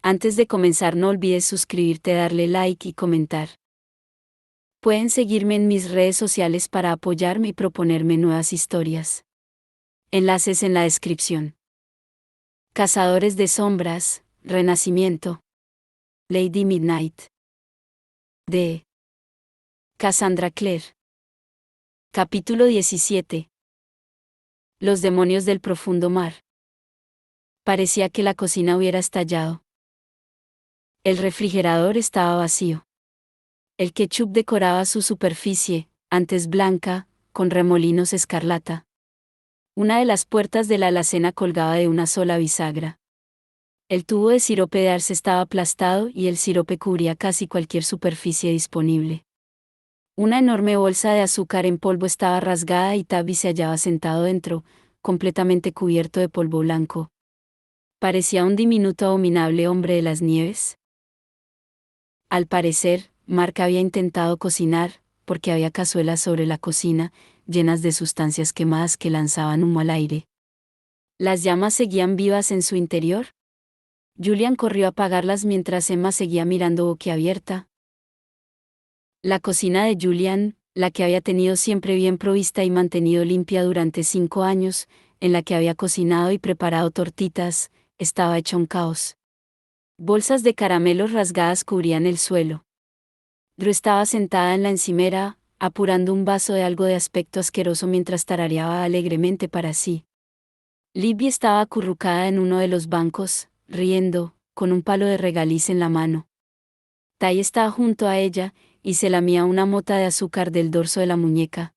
Antes de comenzar no olvides suscribirte, darle like y comentar. Pueden seguirme en mis redes sociales para apoyarme y proponerme nuevas historias. Enlaces en la descripción. Cazadores de sombras, Renacimiento. Lady Midnight. De Cassandra Clare. Capítulo 17. Los demonios del profundo mar. Parecía que la cocina hubiera estallado. El refrigerador estaba vacío. El ketchup decoraba su superficie, antes blanca, con remolinos escarlata. Una de las puertas de la alacena colgaba de una sola bisagra. El tubo de sirope de arce estaba aplastado y el sirope cubría casi cualquier superficie disponible. Una enorme bolsa de azúcar en polvo estaba rasgada y Tabby se hallaba sentado dentro, completamente cubierto de polvo blanco. Parecía un diminuto abominable hombre de las nieves. Al parecer, Mark había intentado cocinar, porque había cazuelas sobre la cocina, llenas de sustancias quemadas que lanzaban humo al aire. ¿Las llamas seguían vivas en su interior? Julian corrió a apagarlas mientras Emma seguía mirando boquiabierta. La cocina de Julian, la que había tenido siempre bien provista y mantenido limpia durante 5 años, en la que había cocinado y preparado tortitas, estaba hecha un caos. Bolsas de caramelos rasgadas cubrían el suelo. Drew estaba sentada en la encimera, apurando un vaso de algo de aspecto asqueroso mientras tarareaba alegremente para sí. Libby estaba acurrucada en uno de los bancos, riendo, con un palo de regaliz en la mano. Ty estaba junto a ella, y se lamía una mota de azúcar del dorso de la muñeca.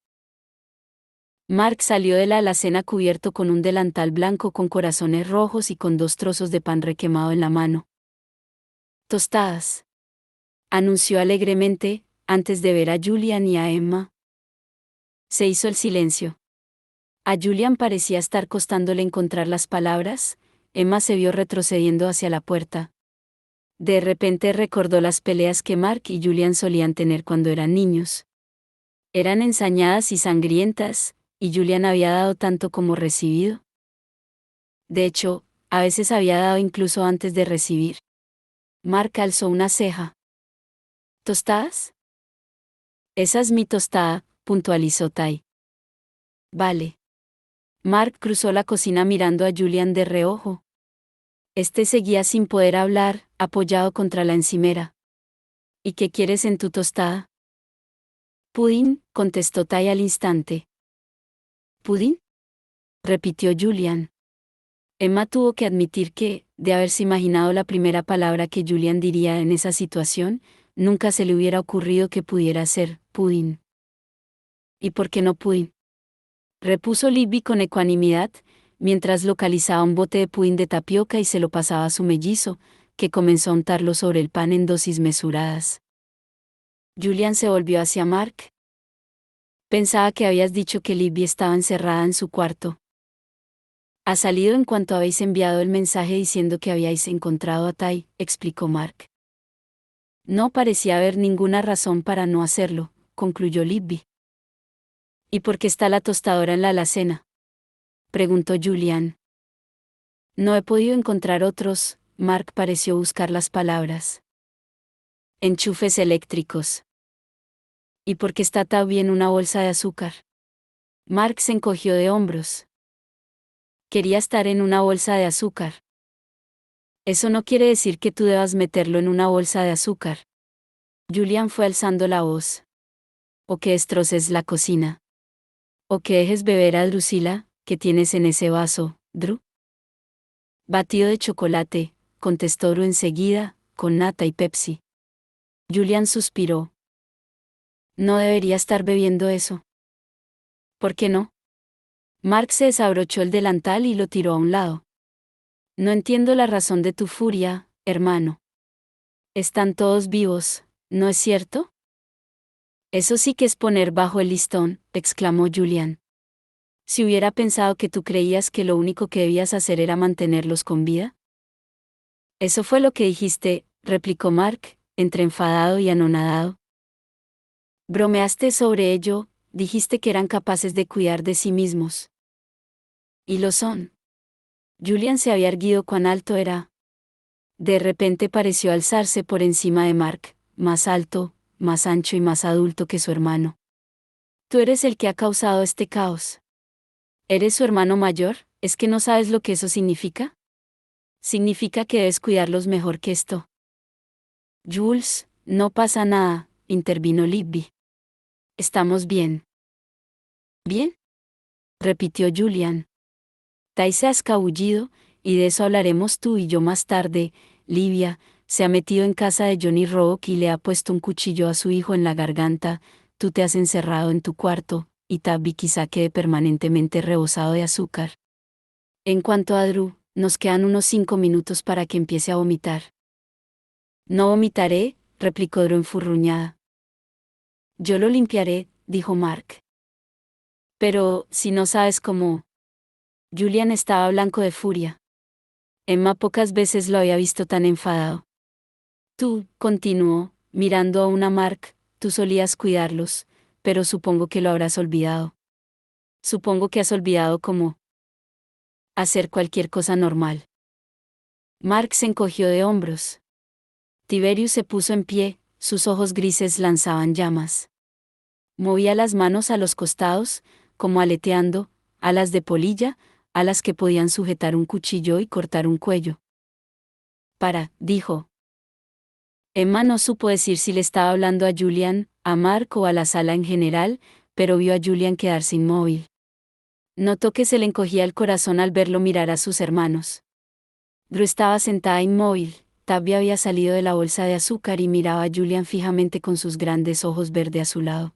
Mark salió de la alacena cubierto con un delantal blanco con corazones rojos y con 2 trozos de pan requemado en la mano. Tostadas, anunció alegremente, antes de ver a Julian y a Emma. Se hizo el silencio. A Julian parecía estar costándole encontrar las palabras. Emma se vio retrocediendo hacia la puerta. De repente recordó las peleas que Mark y Julian solían tener cuando eran niños. Eran ensañadas y sangrientas, y Julian había dado tanto como recibido. De hecho, a veces había dado incluso antes de recibir. Mark alzó una ceja. ¿Tostadas? Esa es mi tostada, puntualizó Ty. Vale. Mark cruzó la cocina mirando a Julian de reojo. Este seguía sin poder hablar, apoyado contra la encimera. ¿Y qué quieres en tu tostada? Pudín, contestó Ty al instante. ¿Pudín? Repitió Julian. Emma tuvo que admitir que, de haberse imaginado la primera palabra que Julian diría en esa situación, nunca se le hubiera ocurrido que pudiera ser pudín. ¿Y por qué no pudín? Repuso Libby con ecuanimidad, mientras localizaba un bote de pudín de tapioca y se lo pasaba a su mellizo, que comenzó a untarlo sobre el pan en dosis mesuradas. Julian se volvió hacia Mark. Pensaba que habías dicho que Libby estaba encerrada en su cuarto. Ha salido en cuanto habéis enviado el mensaje diciendo que habíais encontrado a Ty, explicó Mark. No parecía haber ninguna razón para no hacerlo, concluyó Libby. ¿Y por qué está la tostadora en la alacena?, preguntó Julian. No he podido encontrar otros. Mark pareció buscar las palabras. Enchufes eléctricos. ¿Y por qué está también una bolsa de azúcar? Mark se encogió de hombros. Quería estar en una bolsa de azúcar. Eso no quiere decir que tú debas meterlo en una bolsa de azúcar. Julian fue alzando la voz. O que destroces la cocina. O que dejes beber a Drusilla, que tienes en ese vaso, Drew. Batido de chocolate, contestó Drew enseguida, con nata y Pepsi. Julian suspiró. No debería estar bebiendo eso. ¿Por qué no? Mark se desabrochó el delantal y lo tiró a un lado. No entiendo la razón de tu furia, hermano. Están todos vivos, ¿no es cierto? Eso sí que es poner bajo el listón, exclamó Julian. Si hubiera pensado que tú creías que lo único que debías hacer era mantenerlos con vida. Eso fue lo que dijiste, replicó Mark, entre enfadado y anonadado. Bromeaste sobre ello, dijiste que eran capaces de cuidar de sí mismos. Y lo son. Julian se había erguido cuán alto era. De repente pareció alzarse por encima de Mark, más alto, más ancho y más adulto que su hermano. Tú eres el que ha causado este caos. ¿Eres su hermano mayor? ¿Es que no sabes lo que eso significa? Significa que debes cuidarlos mejor que esto. Jules, no pasa nada, intervino Libby. Estamos bien. ¿Bien? Repitió Julian. Tai se ha escabullido, y de eso hablaremos tú y yo más tarde. Livia se ha metido en casa de Johnny Rock y le ha puesto un cuchillo a su hijo en la garganta. Tú te has encerrado en tu cuarto, y Tabby quizá quede permanentemente rebosado de azúcar. En cuanto a Drew, nos quedan unos 5 minutos para que empiece a vomitar. No vomitaré, replicó Drew enfurruñada. Yo lo limpiaré, dijo Mark. Pero, si no sabes cómo. Julian estaba blanco de furia. Emma pocas veces lo había visto tan enfadado. Tú, continuó, mirando aún a Mark, tú solías cuidarlos, pero supongo que lo habrás olvidado. Supongo que has olvidado cómo hacer cualquier cosa normal. Mark se encogió de hombros. Tiberius se puso en pie, sus ojos grises lanzaban llamas. Movía las manos a los costados, como aleteando, alas de polilla, alas que podían sujetar un cuchillo y cortar un cuello. Dijo. Emma no supo decir si le estaba hablando a Julian, a Mark o a la sala en general, pero vio a Julian quedarse inmóvil. Notó que se le encogía el corazón al verlo mirar a sus hermanos. Drew estaba sentada inmóvil, Tabby había salido de la bolsa de azúcar y miraba a Julian fijamente con sus grandes ojos verde a su lado.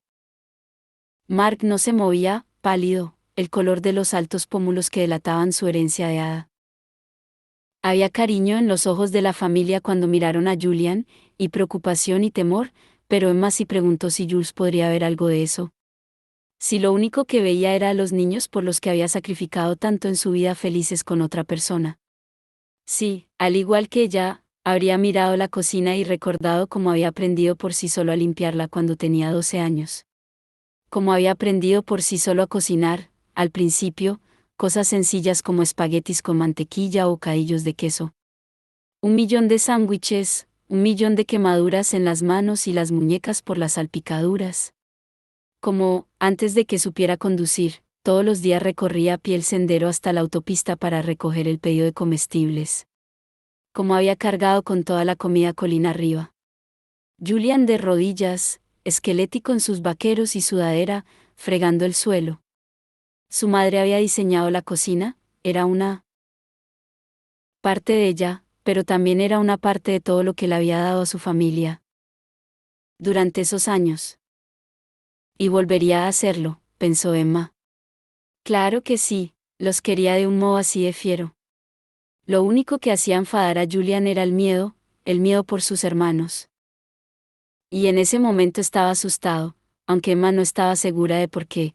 Mark no se movía, pálido, el color de los altos pómulos que delataban su herencia de hada. Había cariño en los ojos de la familia cuando miraron a Julian, y preocupación y temor, pero Emma sí preguntó si Jules podría ver algo de eso. Si lo único que veía era a los niños por los que había sacrificado tanto en su vida felices con otra persona. Sí, al igual que ella, habría mirado la cocina y recordado cómo había aprendido por sí solo a limpiarla cuando tenía 12 años. Cómo había aprendido por sí solo a cocinar, al principio, cosas sencillas como espaguetis con mantequilla o bocadillos de queso. 1.000.000 de sándwiches, 1.000.000 de quemaduras en las manos y las muñecas por las salpicaduras. Como, antes de que supiera conducir, todos los días recorría a pie el sendero hasta la autopista para recoger el pedido de comestibles. Como había cargado con toda la comida colina arriba. Julian de rodillas, esquelético en sus vaqueros y sudadera, fregando el suelo. Su madre había diseñado la cocina, era una parte de ella, pero también era una parte de todo lo que le había dado a su familia. Durante esos años. Y volvería a hacerlo, pensó Emma. Claro que sí, los quería de un modo así de fiero. Lo único que hacía enfadar a Julian era el miedo por sus hermanos. Y en ese momento estaba asustado, aunque Emma no estaba segura de por qué.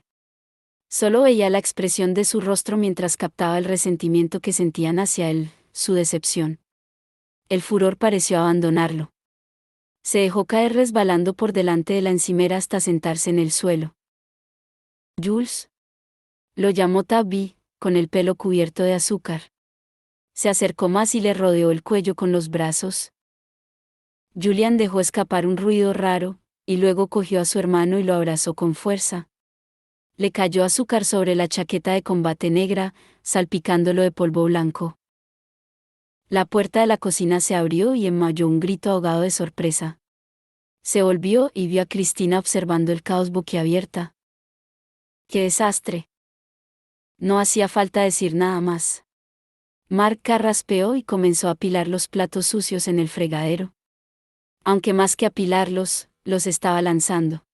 Solo veía la expresión de su rostro mientras captaba el resentimiento que sentían hacia él, su decepción. El furor pareció abandonarlo. Se dejó caer resbalando por delante de la encimera hasta sentarse en el suelo. Jules. Lo llamó Tabby, con el pelo cubierto de azúcar. Se acercó más y le rodeó el cuello con los brazos. Julian dejó escapar un ruido raro, y luego cogió a su hermano y lo abrazó con fuerza. Le cayó azúcar sobre la chaqueta de combate negra, salpicándolo de polvo blanco. La puerta de la cocina se abrió y Emma oyó un grito ahogado de sorpresa. Se volvió y vio a Cristina observando el caos boquiabierta. ¡Qué desastre! No hacía falta decir nada más. Mark carraspeó y comenzó a apilar los platos sucios en el fregadero. Aunque más que apilarlos, los estaba lanzando.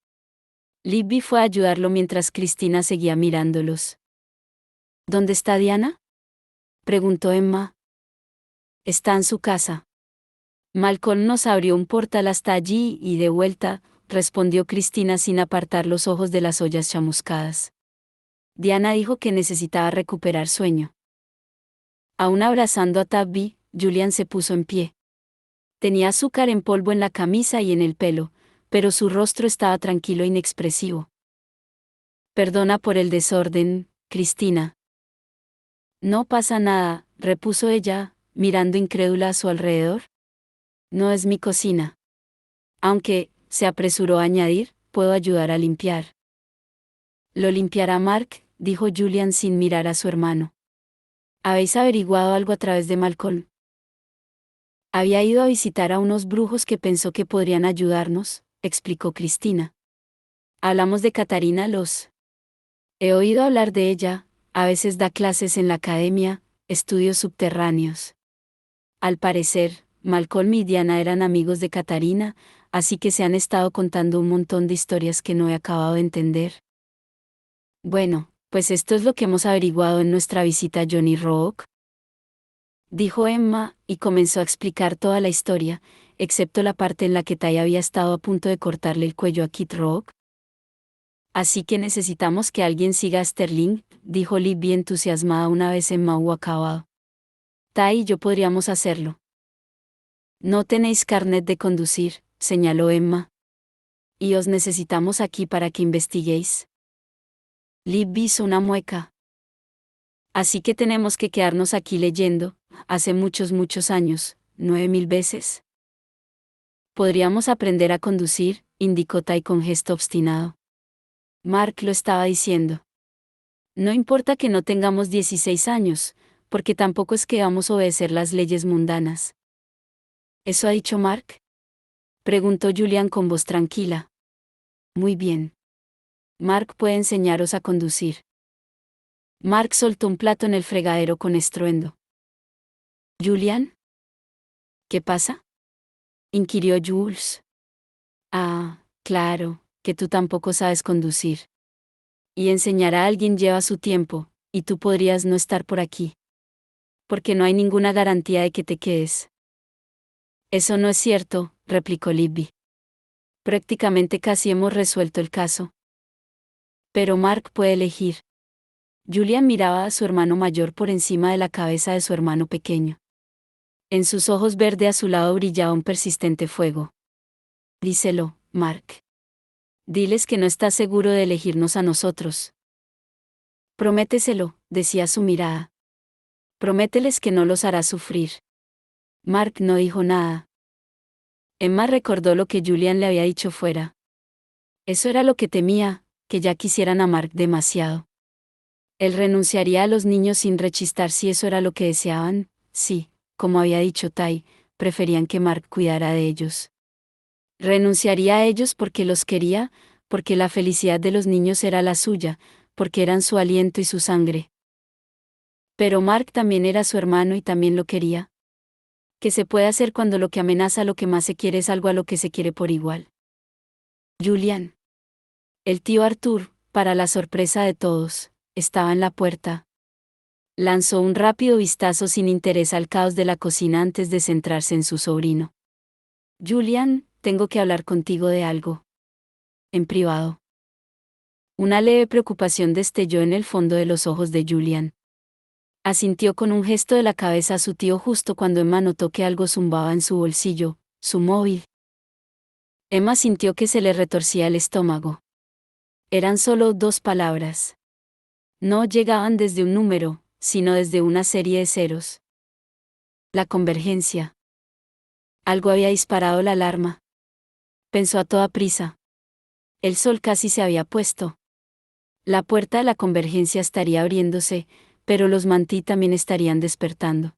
Libby fue a ayudarlo mientras Cristina seguía mirándolos. ¿Dónde está Diana?, preguntó Emma. Está en su casa. Malcolm nos abrió un portal hasta allí y de vuelta, respondió Cristina sin apartar los ojos de las ollas chamuscadas. Diana dijo que necesitaba recuperar sueño. Aún abrazando a Tabby, Julian se puso en pie. Tenía azúcar en polvo en la camisa y en el pelo, pero su rostro estaba tranquilo e inexpresivo. Perdona por el desorden, Cristina. No pasa nada, repuso ella, mirando incrédula a su alrededor. No es mi cocina. Aunque, se apresuró a añadir, puedo ayudar a limpiar. Lo limpiará Mark, dijo Julian sin mirar a su hermano. ¿Habéis averiguado algo a través de Malcolm? Había ido a visitar a unos brujos que pensó que podrían ayudarnos, explicó Cristina. Hablamos de Catarina Loss. He oído hablar de ella, a veces da clases en la academia, estudios subterráneos. Al parecer, Malcolm y Diana eran amigos de Catarina, así que se han estado contando un montón de historias que no he acabado de entender. Bueno, pues esto es lo que hemos averiguado en nuestra visita a Johnny Rock, dijo Emma, y comenzó a explicar toda la historia, excepto la parte en la que Ty había estado a punto de cortarle el cuello a Kid Rock. Así que necesitamos que alguien siga a Sterling, dijo Libby entusiasmada una vez Emma hubo acabado. Ty y yo podríamos hacerlo. No tenéis carnet de conducir, señaló Emma. Y os necesitamos aquí para que investiguéis. Libby hizo una mueca. Así que tenemos que quedarnos aquí leyendo, hace muchos años, 9000 veces. Podríamos aprender a conducir, indicó Ty con gesto obstinado. Mark lo estaba diciendo. No importa que no tengamos 16 años, porque tampoco es que vamos a obedecer las leyes mundanas. ¿Eso ha dicho Mark? Preguntó Julian con voz tranquila. Muy bien. Mark puede enseñaros a conducir. Mark soltó un plato en el fregadero con estruendo. ¿Julian? ¿Qué pasa? Inquirió Jules. Ah, claro, que tú tampoco sabes conducir. Y enseñar a alguien lleva su tiempo, y tú podrías no estar por aquí. Porque no hay ninguna garantía de que te quedes. Eso no es cierto, replicó Libby. Prácticamente casi hemos resuelto el caso. Pero Mark puede elegir. Julian miraba a su hermano mayor por encima de la cabeza de su hermano pequeño. En sus ojos verde azulado brillaba un persistente fuego. Díselo, Mark. Diles que no estás seguro de elegirnos a nosotros. Prométeselo, decía su mirada. Promételes que no los harás sufrir. Mark no dijo nada. Emma recordó lo que Julian le había dicho fuera. Eso era lo que temía, que ya quisieran a Mark demasiado. Él renunciaría a los niños sin rechistar si eso era lo que deseaban, sí, como había dicho Ty, preferían que Mark cuidara de ellos. Renunciaría a ellos porque los quería, porque la felicidad de los niños era la suya, porque eran su aliento y su sangre. Pero Mark también era su hermano y también lo quería. ¿Qué se puede hacer cuando lo que amenaza a lo que más se quiere es algo a lo que se quiere por igual? Julian. El tío Arthur, para la sorpresa de todos, estaba en la puerta. Lanzó un rápido vistazo sin interés al caos de la cocina antes de centrarse en su sobrino. Julian, tengo que hablar contigo de algo. En privado. Una leve preocupación destelló en el fondo de los ojos de Julian. Asintió con un gesto de la cabeza a su tío justo cuando Emma notó que algo zumbaba en su bolsillo, su móvil. Emma sintió que se le retorcía el estómago. Eran solo 2 palabras. No llegaban desde un número, sino desde una serie de ceros. La convergencia. Algo había disparado la alarma. Pensó a toda prisa. El sol casi se había puesto. La puerta de la convergencia estaría abriéndose, pero los Mantí también estarían despertando.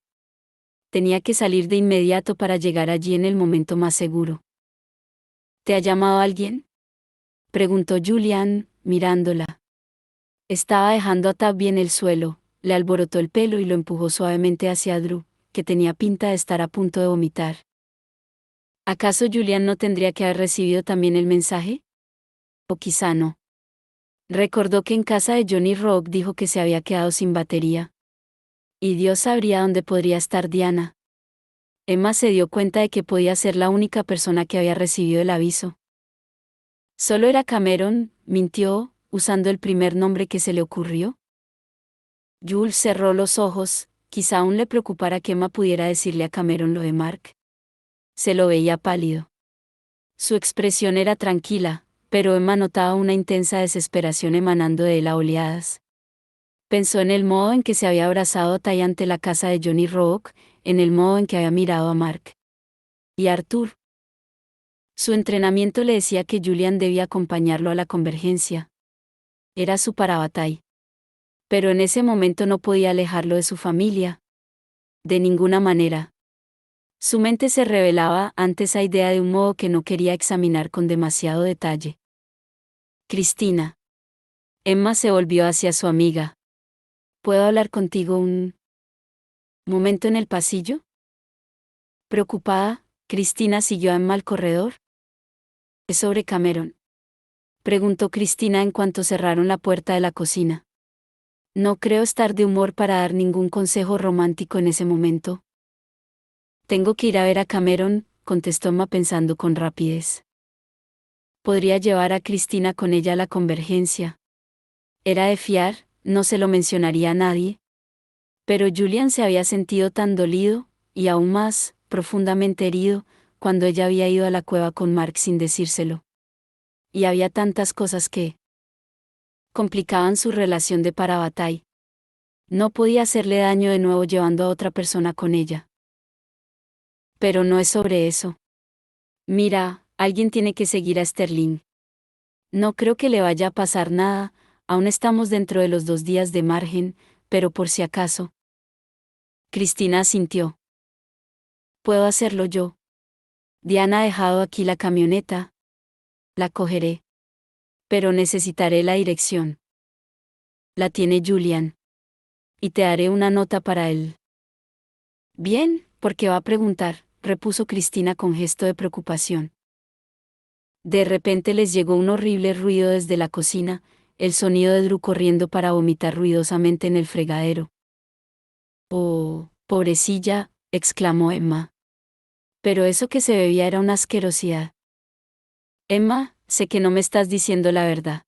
Tenía que salir de inmediato para llegar allí en el momento más seguro. ¿Te ha llamado alguien? Preguntó Julian, mirándola. Estaba dejando a Tabby en el suelo, le alborotó el pelo y lo empujó suavemente hacia Drew, que tenía pinta de estar a punto de vomitar. ¿Acaso Julian no tendría que haber recibido también el mensaje? O quizá no. Recordó que en casa de Johnny Rock dijo que se había quedado sin batería. Y Dios sabría dónde podría estar Diana. Emma se dio cuenta de que podía ser la única persona que había recibido el aviso. Solo era Cameron, mintió, usando el primer nombre que se le ocurrió. Jules cerró los ojos, quizá aún le preocupara que Emma pudiera decirle a Cameron lo de Mark. Se lo veía pálido. Su expresión era tranquila, pero Emma notaba una intensa desesperación emanando de él a oleadas. Pensó en el modo en que se había abrazado a Ty ante la casa de Johnny Rock, en el modo en que había mirado a Mark y Arthur. Su entrenamiento le decía que Julian debía acompañarlo a la convergencia. Era su Parabatay. Pero en ese momento no podía alejarlo de su familia. De ninguna manera. Su mente se rebelaba ante esa idea de un modo que no quería examinar con demasiado detalle. Cristina. Emma se volvió hacia su amiga. ¿Puedo hablar contigo un momento en el pasillo? Preocupada, Cristina siguió a Emma al corredor. ¿Es sobre Cameron?, preguntó Cristina en cuanto cerraron la puerta de la cocina. No creo estar de humor para dar ningún consejo romántico en ese momento. Tengo que ir a ver a Cameron, contestó Emma pensando con rapidez. Podría llevar a Cristina con ella a la convergencia. Era de fiar, no se lo mencionaría a nadie. Pero Julian se había sentido tan dolido, y aún más, profundamente herido, cuando ella había ido a la cueva con Mark sin decírselo. Y había tantas cosas que complicaban su relación de Parabatay. No podía hacerle daño de nuevo llevando a otra persona con ella. Pero no es sobre eso. Mira, alguien tiene que seguir a Sterling. No creo que le vaya a pasar nada, aún estamos dentro de los 2 días de margen, pero por si acaso. Cristina asintió. Puedo hacerlo yo. Diana ha dejado aquí la camioneta. La cogeré. Pero necesitaré la dirección. La tiene Julian. Y te haré una nota para él. Bien, porque va a preguntar, repuso Cristina con gesto de preocupación. De repente les llegó un horrible ruido desde la cocina, el sonido de Drew corriendo para vomitar ruidosamente en el fregadero. Oh, pobrecilla, exclamó Emma. Pero eso que se bebía era una asquerosidad. Emma, sé que no me estás diciendo la verdad.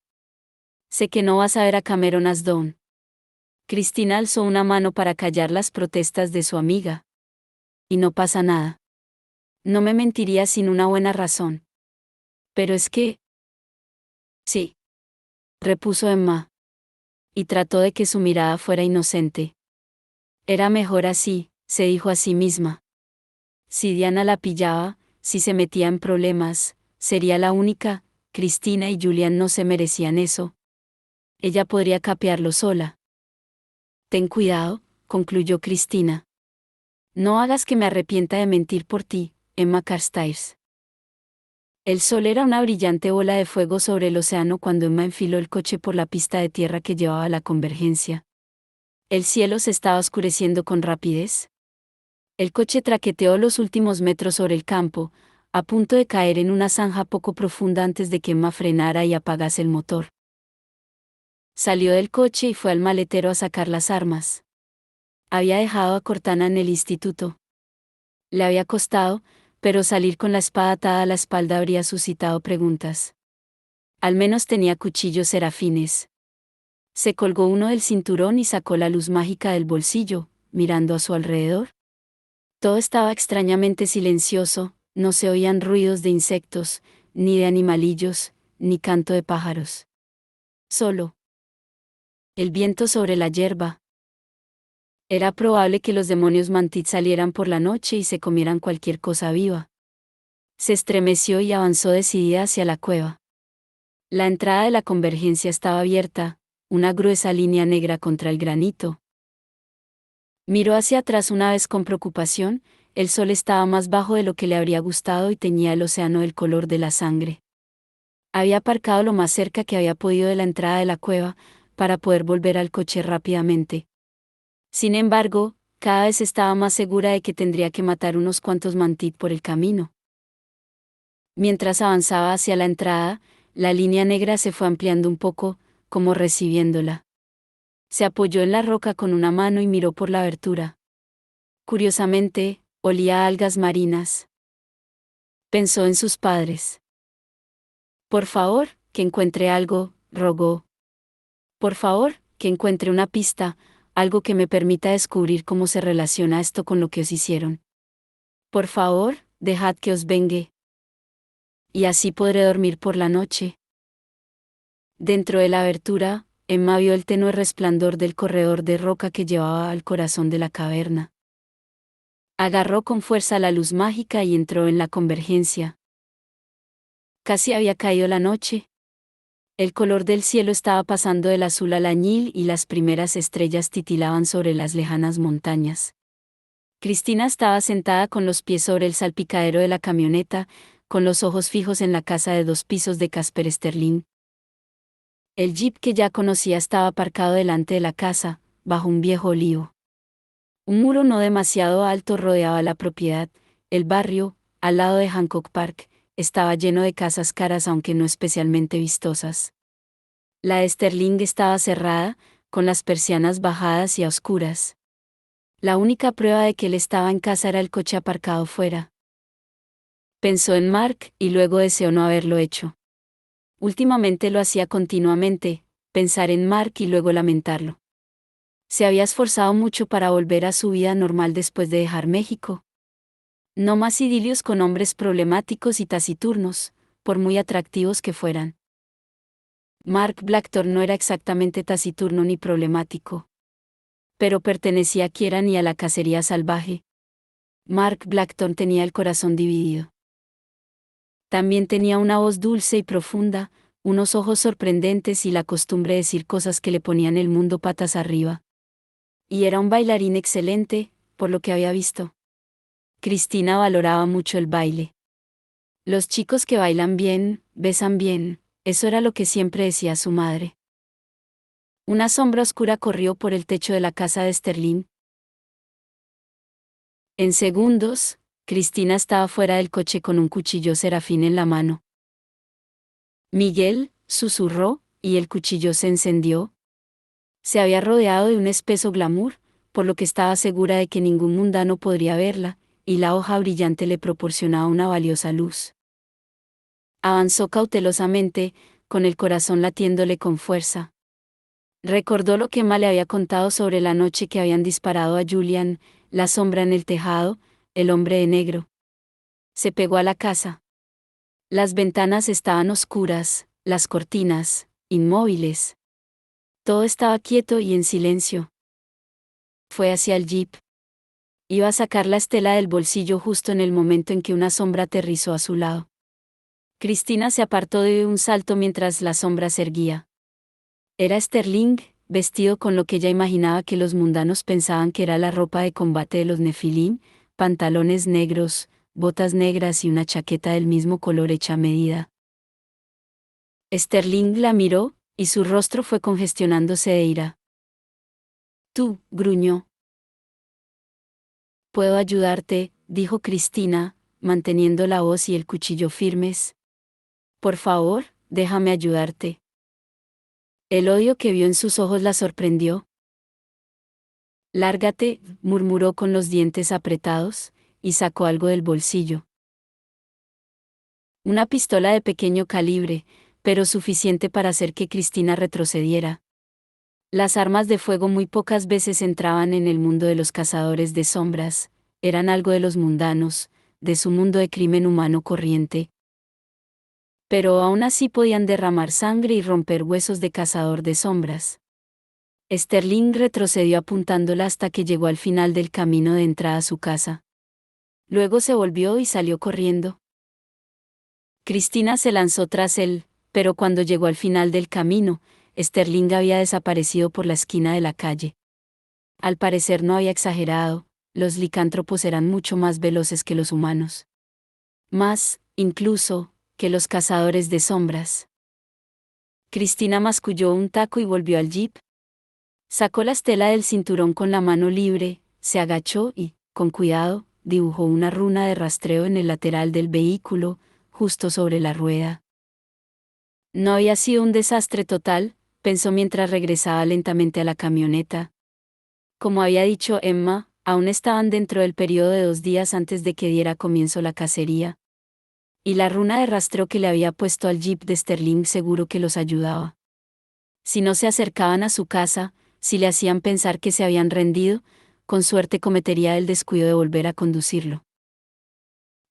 Sé que no vas a ver a Cameron Asdon. Cristina alzó una mano para callar las protestas de su amiga. Y no pasa nada. No me mentiría sin una buena razón. Pero es que... Sí. Repuso Emma. Y trató de que su mirada fuera inocente. Era mejor así, se dijo a sí misma. Si Diana la pillaba, si se metía en problemas, sería la única. Cristina y Julian no se merecían eso. Ella podría capearlo sola. Ten cuidado, concluyó Cristina. No hagas que me arrepienta de mentir por ti, Emma Carstairs. El sol era una brillante bola de fuego sobre el océano cuando Emma enfiló el coche por la pista de tierra que llevaba a la convergencia. El cielo se estaba oscureciendo con rapidez. El coche traqueteó los últimos metros sobre el campo, a punto de caer en una zanja poco profunda antes de que Emma frenara y apagase el motor. Salió del coche y fue al maletero a sacar las armas. Había dejado a Cortana en el instituto. Le había costado, pero salir con la espada atada a la espalda habría suscitado preguntas. Al menos tenía cuchillos serafines. Se colgó uno del cinturón y sacó la luz mágica del bolsillo, mirando a su alrededor. Todo estaba extrañamente silencioso, no se oían ruidos de insectos, ni de animalillos, ni canto de pájaros. Solo el viento sobre la hierba. Era probable que los demonios mantit salieran por la noche y se comieran cualquier cosa viva. Se estremeció y avanzó decidida hacia la cueva. La entrada de la convergencia estaba abierta, una gruesa línea negra contra el granito. Miró hacia atrás una vez con preocupación, el sol estaba más bajo de lo que le habría gustado y teñía el océano del color de la sangre. Había aparcado lo más cerca que había podido de la entrada de la cueva, para poder volver al coche rápidamente. Sin embargo, cada vez estaba más segura de que tendría que matar unos cuantos mantit por el camino. Mientras avanzaba hacia la entrada, la línea negra se fue ampliando un poco, como recibiéndola. Se apoyó en la roca con una mano y miró por la abertura. Curiosamente, olía a algas marinas. Pensó en sus padres. Por favor, que encuentre algo, rogó. Por favor, que encuentre una pista, algo que me permita descubrir cómo se relaciona esto con lo que os hicieron. Por favor, dejad que os vengue. Y así podré dormir por la noche. Dentro de la abertura, Emma vio el tenue resplandor del corredor de roca que llevaba al corazón de la caverna. Agarró con fuerza la luz mágica y entró en la convergencia. Casi había caído la noche. El color del cielo estaba pasando del azul al añil y las primeras estrellas titilaban sobre las lejanas montañas. Cristina estaba sentada con los pies sobre el salpicadero de la camioneta, con los ojos fijos en la casa de 2 pisos de Casper Sterling. El jeep que ya conocía estaba aparcado delante de la casa, bajo un viejo olivo. Un muro no demasiado alto rodeaba la propiedad. El barrio, al lado de Hancock Park, estaba lleno de casas caras aunque no especialmente vistosas. La de Sterling estaba cerrada, con las persianas bajadas y a oscuras. La única prueba de que él estaba en casa era el coche aparcado fuera. Pensó en Mark y luego deseó no haberlo hecho. Últimamente lo hacía continuamente, pensar en Mark y luego lamentarlo. Se había esforzado mucho para volver a su vida normal después de dejar México. No más idilios con hombres problemáticos y taciturnos, por muy atractivos que fueran. Mark Blackthorne no era exactamente taciturno ni problemático. Pero pertenecía a Kieran y a la cacería salvaje. Mark Blackthorne tenía el corazón dividido. También tenía una voz dulce y profunda, unos ojos sorprendentes y la costumbre de decir cosas que le ponían el mundo patas arriba. Y era un bailarín excelente, por lo que había visto. Cristina valoraba mucho el baile. Los chicos que bailan bien, besan bien, eso era lo que siempre decía su madre. Una sombra oscura corrió por el techo de la casa de Sterling. En segundos, Cristina estaba fuera del coche con un cuchillo serafín en la mano. Miguel, susurró, y el cuchillo se encendió. Se había rodeado de un espeso glamour, por lo que estaba segura de que ningún mundano podría verla, y la hoja brillante le proporcionaba una valiosa luz. Avanzó cautelosamente, con el corazón latiéndole con fuerza. Recordó lo que Emma le había contado sobre la noche que habían disparado a Julian, la sombra en el tejado, el hombre de negro. Se pegó a la casa. Las ventanas estaban oscuras, las cortinas, inmóviles. Todo estaba quieto y en silencio. Fue hacia el jeep. Iba a sacar la estela del bolsillo justo en el momento en que una sombra aterrizó a su lado. Cristina se apartó de un salto mientras la sombra se erguía. Era Sterling, vestido con lo que ella imaginaba que los mundanos pensaban que era la ropa de combate de los Nefilim, pantalones negros, botas negras y una chaqueta del mismo color hecha a medida. Sterling la miró, y su rostro fue congestionándose de ira. Tú, gruñó. Puedo ayudarte, dijo Cristina, manteniendo la voz y el cuchillo firmes. Por favor, déjame ayudarte. El odio que vio en sus ojos la sorprendió. Lárgate, murmuró con los dientes apretados, y sacó algo del bolsillo. Una pistola de pequeño calibre, pero suficiente para hacer que Cristina retrocediera. Las armas de fuego muy pocas veces entraban en el mundo de los cazadores de sombras, eran algo de los mundanos, de su mundo de crimen humano corriente. Pero aún así podían derramar sangre y romper huesos de cazador de sombras. Sterling retrocedió apuntándola hasta que llegó al final del camino de entrada a su casa. Luego se volvió y salió corriendo. Cristina se lanzó tras él, pero cuando llegó al final del camino, Sterling había desaparecido por la esquina de la calle. Al parecer no había exagerado, los licántropos eran mucho más veloces que los humanos. Más, incluso, que los cazadores de sombras. Cristina masculló un taco y volvió al jeep. Sacó la estela del cinturón con la mano libre, se agachó y, con cuidado, dibujó una runa de rastreo en el lateral del vehículo, justo sobre la rueda. No había sido un desastre total, pensó mientras regresaba lentamente a la camioneta. Como había dicho Emma, aún estaban dentro del periodo de 2 días antes de que diera comienzo la cacería. Y la runa de rastreo que le había puesto al jeep de Sterling seguro que los ayudaba. Si no se acercaban a su casa, si le hacían pensar que se habían rendido, con suerte cometería el descuido de volver a conducirlo.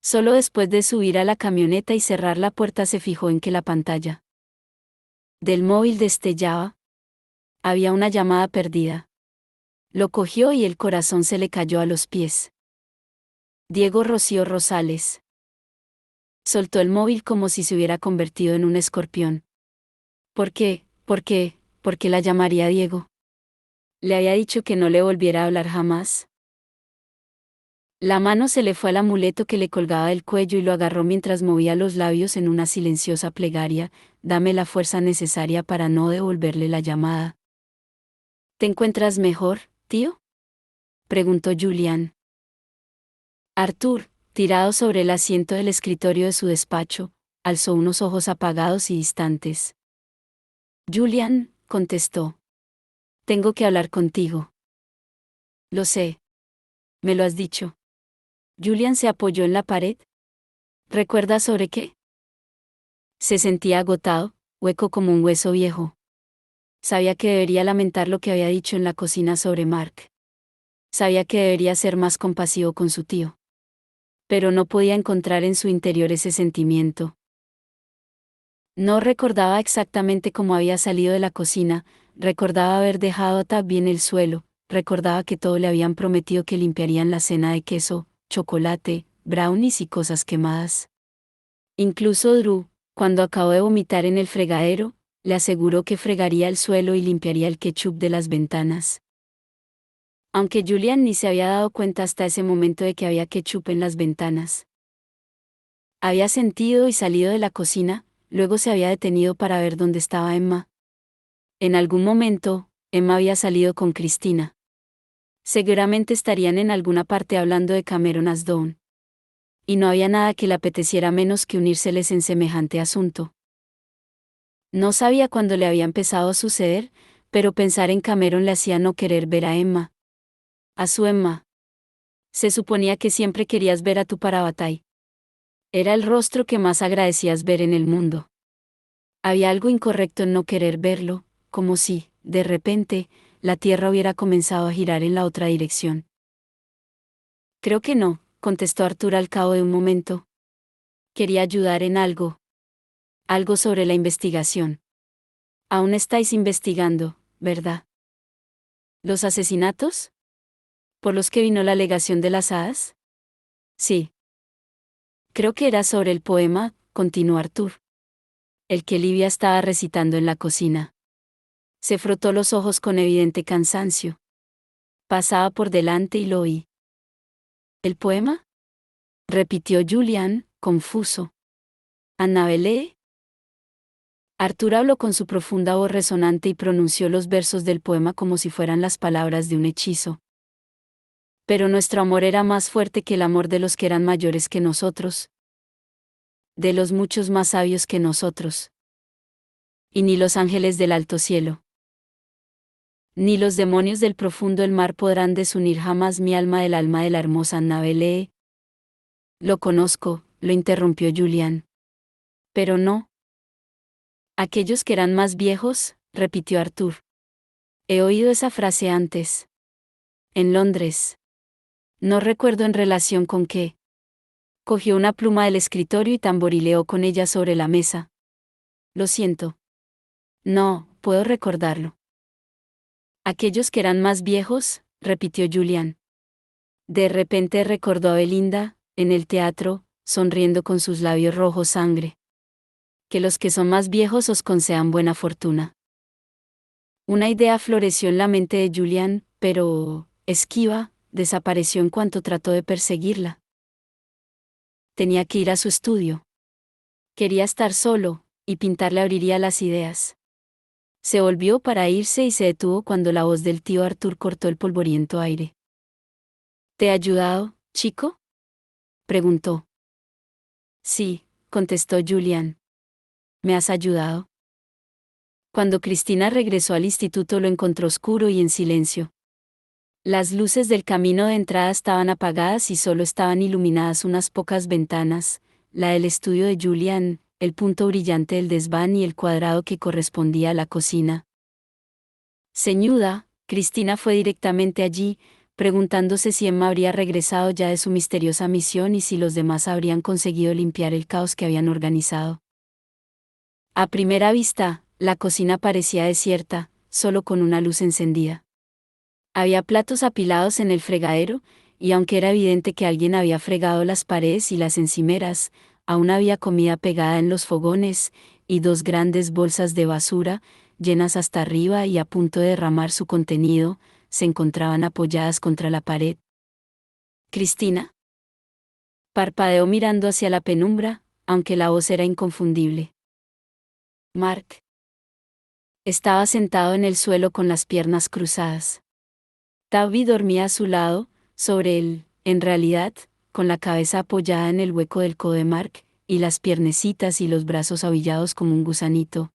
Solo después de subir a la camioneta y cerrar la puerta se fijó en que la pantalla del móvil destellaba. Había una llamada perdida. Lo cogió y el corazón se le cayó a los pies. Diego Rocío Rosales. Soltó el móvil como si se hubiera convertido en un escorpión. ¿Por qué? ¿Por qué? ¿Por qué la llamaría Diego? Le había dicho que no le volviera a hablar jamás. La mano se le fue al amuleto que le colgaba del cuello y lo agarró mientras movía los labios en una silenciosa plegaria: dame la fuerza necesaria para no devolverle la llamada. ¿Te encuentras mejor, tío?, preguntó Julián. Arthur, tirado sobre el asiento del escritorio de su despacho, alzó unos ojos apagados y distantes. Julián, contestó. Tengo que hablar contigo. Lo sé. Me lo has dicho. Julián se apoyó en la pared. ¿Recuerdas sobre qué? Se sentía agotado, hueco como un hueso viejo. Sabía que debería lamentar lo que había dicho en la cocina sobre Mark. Sabía que debería ser más compasivo con su tío. Pero no podía encontrar en su interior ese sentimiento. No recordaba exactamente cómo había salido de la cocina, recordaba haber dejado a Tabby en el suelo, recordaba que todo le habían prometido que limpiarían la cena de queso, chocolate, brownies y cosas quemadas. Incluso Drew, cuando acabó de vomitar en el fregadero, le aseguró que fregaría el suelo y limpiaría el ketchup de las ventanas. Aunque Julian ni se había dado cuenta hasta ese momento de que había ketchup en las ventanas. Había sentido y salido de la cocina, luego se había detenido para ver dónde estaba Emma. En algún momento, Emma había salido con Cristina. Seguramente estarían en alguna parte hablando de Cameron Asdon. Y no había nada que le apeteciera menos que unírseles en semejante asunto. No sabía cuándo le había empezado a suceder, pero pensar en Cameron le hacía no querer ver a Emma. A su Emma. Se suponía que siempre querías ver a tu Parabatay. Era el rostro que más agradecías ver en el mundo. Había algo incorrecto en no querer verlo, como si, de repente, la Tierra hubiera comenzado a girar en la otra dirección. Creo que no, contestó Arthur al cabo de un momento. Quería ayudar en algo. Algo sobre la investigación. Aún estáis investigando, ¿verdad? ¿Los asesinatos? ¿Por los que vino la alegación de las hadas? Sí. Creo que era sobre el poema, continuó Arthur. El que Livia estaba recitando en la cocina. Se frotó los ojos con evidente cansancio. Pasaba por delante y lo oí. ¿El poema?, repitió Julián, confuso. ¿Annabelle? Arthur habló con su profunda voz resonante y pronunció los versos del poema como si fueran las palabras de un hechizo. Pero nuestro amor era más fuerte que el amor de los que eran mayores que nosotros. De los muchos más sabios que nosotros. Y ni los ángeles del alto cielo. Ni los demonios del profundo el mar podrán desunir jamás mi alma del alma de la hermosa Annabelle. Lo conozco, lo interrumpió Julián. Pero no. Aquellos que eran más viejos, repitió Arthur. He oído esa frase antes. En Londres. No recuerdo en relación con qué. Cogió una pluma del escritorio y tamborileó con ella sobre la mesa. Lo siento. No, puedo recordarlo. Aquellos que eran más viejos, repitió Julián. De repente recordó a Belinda, en el teatro, sonriendo con sus labios rojos sangre. Que los que son más viejos os concedan buena fortuna. Una idea floreció en la mente de Julián, pero, esquiva, desapareció en cuanto trató de perseguirla. Tenía que ir a su estudio. Quería estar solo, y pintar le abriría las ideas. Se volvió para irse y se detuvo cuando la voz del tío Arthur cortó el polvoriento aire. ¿Te ha ayudado, chico?, preguntó. Sí, contestó Julián. ¿Me has ayudado? Cuando Cristina regresó al instituto lo encontró oscuro y en silencio. Las luces del camino de entrada estaban apagadas y solo estaban iluminadas unas pocas ventanas, la del estudio de Julián, el punto brillante del desván y el cuadrado que correspondía a la cocina. Ceñuda, Cristina fue directamente allí, preguntándose si Emma habría regresado ya de su misteriosa misión y si los demás habrían conseguido limpiar el caos que habían organizado. A primera vista, la cocina parecía desierta, solo con una luz encendida. Había platos apilados en el fregadero, y aunque era evidente que alguien había fregado las paredes y las encimeras, aún había comida pegada en los fogones, y dos grandes bolsas de basura, llenas hasta arriba y a punto de derramar su contenido, se encontraban apoyadas contra la pared. Cristina. Parpadeó mirando hacia la penumbra, aunque la voz era inconfundible. Mark. Estaba sentado en el suelo con las piernas cruzadas. Tabby dormía a su lado, sobre él, en realidad, con la cabeza apoyada en el hueco del codo de Mark, y las piernecitas y los brazos ahuillados como un gusanito.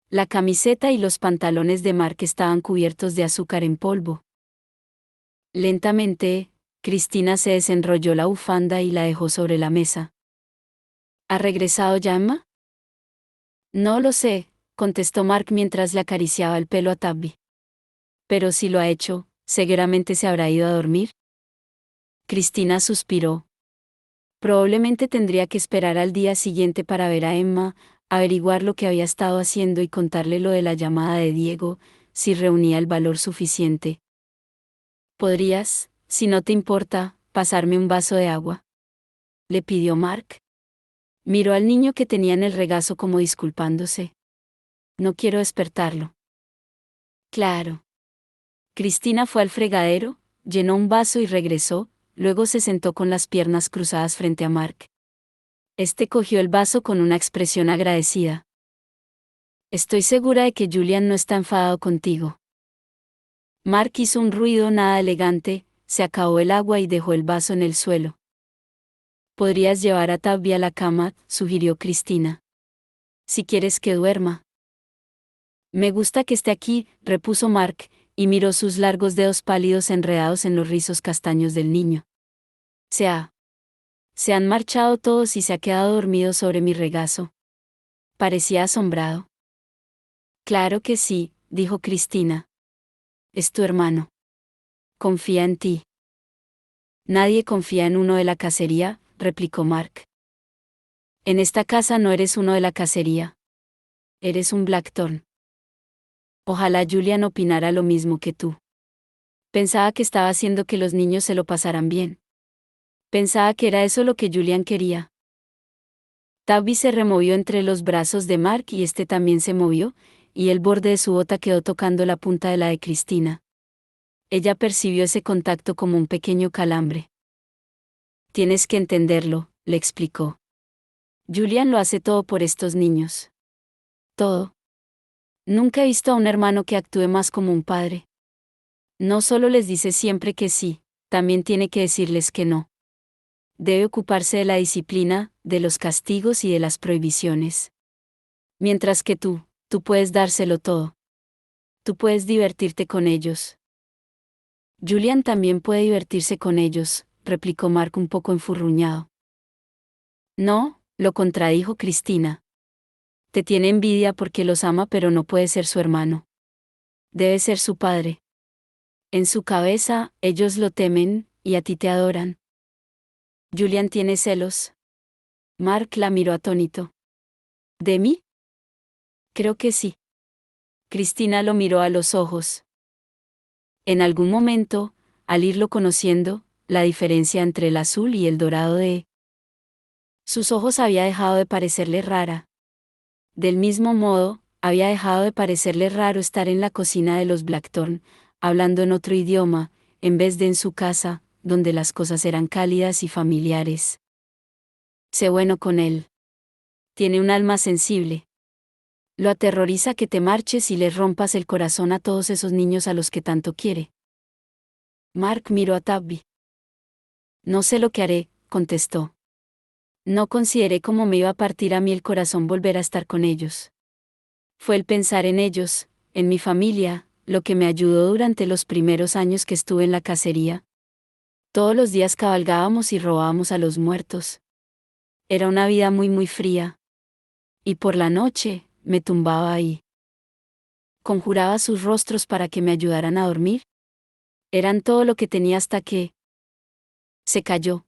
La camiseta y los pantalones de Mark estaban cubiertos de azúcar en polvo. Lentamente, Cristina se desenrolló la bufanda y la dejó sobre la mesa. ¿Ha regresado ya, Emma? No lo sé, contestó Mark mientras le acariciaba el pelo a Tabby. Pero si lo ha hecho, seguramente se habrá ido a dormir. Cristina suspiró. Probablemente tendría que esperar al día siguiente para ver a Emma, averiguar lo que había estado haciendo y contarle lo de la llamada de Diego, si reunía el valor suficiente. ¿Podrías, si no te importa, pasarme un vaso de agua?, le pidió Mark. Miró al niño que tenía en el regazo como disculpándose. No quiero despertarlo. Claro. Cristina fue al fregadero, llenó un vaso y regresó, luego se sentó con las piernas cruzadas frente a Mark. Este cogió el vaso con una expresión agradecida. Estoy segura de que Julian no está enfadado contigo. Mark hizo un ruido nada elegante, se acabó el agua y dejó el vaso en el suelo. Podrías llevar a Tabby a la cama, sugirió Cristina. Si quieres que duerma. Me gusta que esté aquí, repuso Mark, y miró sus largos dedos pálidos enredados en los rizos castaños del niño. Se han marchado todos y se ha quedado dormido sobre mi regazo. Parecía asombrado. Claro que sí, dijo Cristina. Es tu hermano. Confía en ti. Nadie confía en uno de la cacería, replicó Mark. En esta casa no eres uno de la cacería. Eres un Blackthorn. Ojalá Julian opinara lo mismo que tú. Pensaba que estaba haciendo que los niños se lo pasaran bien. Pensaba que era eso lo que Julian quería. Tabby se removió entre los brazos de Mark y este también se movió, y el borde de su bota quedó tocando la punta de la de Cristina. Ella percibió ese contacto como un pequeño calambre. Tienes que entenderlo, le explicó. Julian lo hace todo por estos niños. Todo. Nunca he visto a un hermano que actúe más como un padre. No solo les dice siempre que sí, también tiene que decirles que no. Debe ocuparse de la disciplina, de los castigos y de las prohibiciones. Mientras que tú puedes dárselo todo. Tú puedes divertirte con ellos. Julian también puede divertirse con ellos, replicó Mark un poco enfurruñado. No, lo contradijo Cristina. Te tiene envidia porque los ama pero no puede ser su hermano. Debe ser su padre. En su cabeza, ellos lo temen, y a ti te adoran. Julian tiene celos. Mark la miró atónito. ¿De mí? Creo que sí. Cristina lo miró a los ojos. En algún momento, al irlo conociendo, la diferencia entre el azul y el dorado de sus ojos había dejado de parecerle rara. Del mismo modo, había dejado de parecerle raro estar en la cocina de los Blackthorn, hablando en otro idioma, en vez de en su casa, donde las cosas eran cálidas y familiares. Sé bueno con él. Tiene un alma sensible. Lo aterroriza que te marches y le rompas el corazón a todos esos niños a los que tanto quiere. Mark miró a Tabby. No sé lo que haré, contestó. No consideré cómo me iba a partir a mí el corazón volver a estar con ellos. Fue el pensar en ellos, en mi familia, lo que me ayudó durante los primeros años que estuve en la cacería. Todos los días cabalgábamos y robábamos a los muertos. Era una vida muy muy fría. Y por la noche, me tumbaba ahí. Conjuraba sus rostros para que me ayudaran a dormir. Eran todo lo que tenía hasta que se cayó.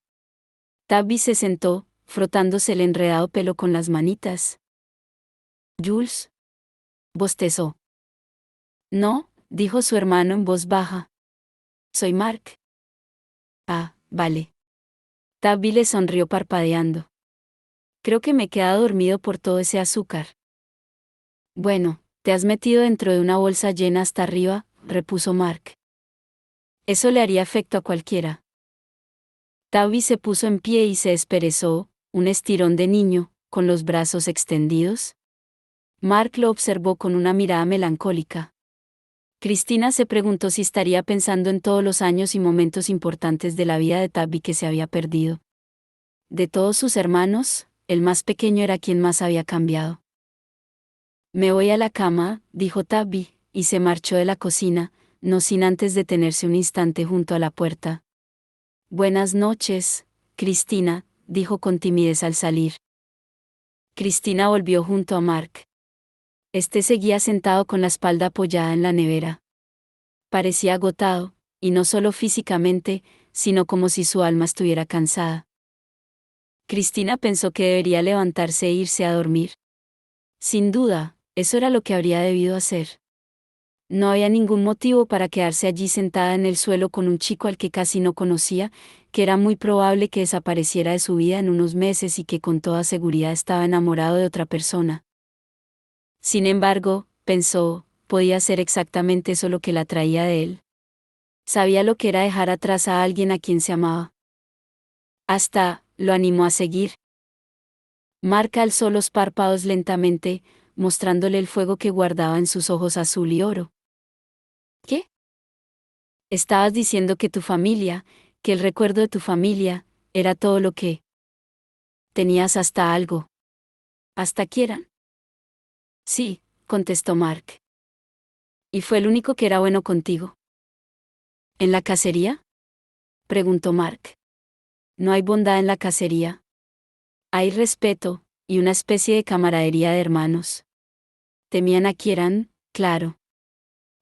Tabby se sentó, frotándose el enredado pelo con las manitas. Jules. Bostezó. No, dijo su hermano en voz baja. Soy Mark. Ah, vale. Tabby le sonrió parpadeando. Creo que me he quedado dormido por todo ese azúcar. Bueno, te has metido dentro de una bolsa llena hasta arriba, repuso Mark. Eso le haría efecto a cualquiera. Tabby se puso en pie y se desperezó, un estirón de niño, con los brazos extendidos. Mark lo observó con una mirada melancólica. Cristina se preguntó si estaría pensando en todos los años y momentos importantes de la vida de Tabby que se había perdido. De todos sus hermanos, el más pequeño era quien más había cambiado. Me voy a la cama, dijo Tabby, y se marchó de la cocina, no sin antes detenerse un instante junto a la puerta. Buenas noches, Cristina, dijo con timidez al salir. Cristina volvió junto a Mark. Este seguía sentado con la espalda apoyada en la nevera. Parecía agotado, y no solo físicamente, sino como si su alma estuviera cansada. Cristina pensó que debería levantarse e irse a dormir. Sin duda, eso era lo que habría debido hacer. No había ningún motivo para quedarse allí sentada en el suelo con un chico al que casi no conocía, que era muy probable que desapareciera de su vida en unos meses y que con toda seguridad estaba enamorado de otra persona. Sin embargo, pensó, podía ser exactamente eso lo que la atraía de él. Sabía lo que era dejar atrás a alguien a quien se amaba. Hasta, lo animó a seguir. Mark alzó los párpados lentamente, mostrándole el fuego que guardaba en sus ojos azul y oro. ¿Qué? Estabas diciendo que tu familia, que el recuerdo de tu familia, era todo lo que tenías hasta algo. ¿Hasta quieran? Sí, contestó Mark. ¿Y fue el único que era bueno contigo? ¿En la cacería? Preguntó Mark. No hay bondad en la cacería. Hay respeto, y una especie de camaradería de hermanos. Temían a Kieran, claro.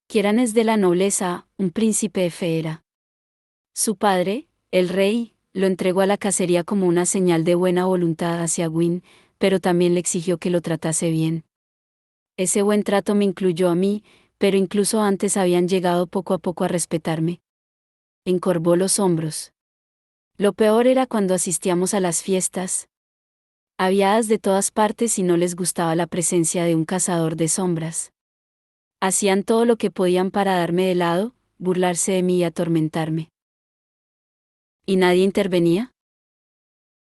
Kieran es de la nobleza, un príncipe de fe era. Su padre, el rey, lo entregó a la cacería como una señal de buena voluntad hacia Gwyn, pero también le exigió que lo tratase bien. Ese buen trato me incluyó a mí, pero incluso antes habían llegado poco a poco a respetarme. Encorvó los hombros. Lo peor era cuando asistíamos a las fiestas. Había hadas de todas partes y no les gustaba la presencia de un cazador de sombras. Hacían todo lo que podían para darme de lado, burlarse de mí y atormentarme. ¿Y nadie intervenía?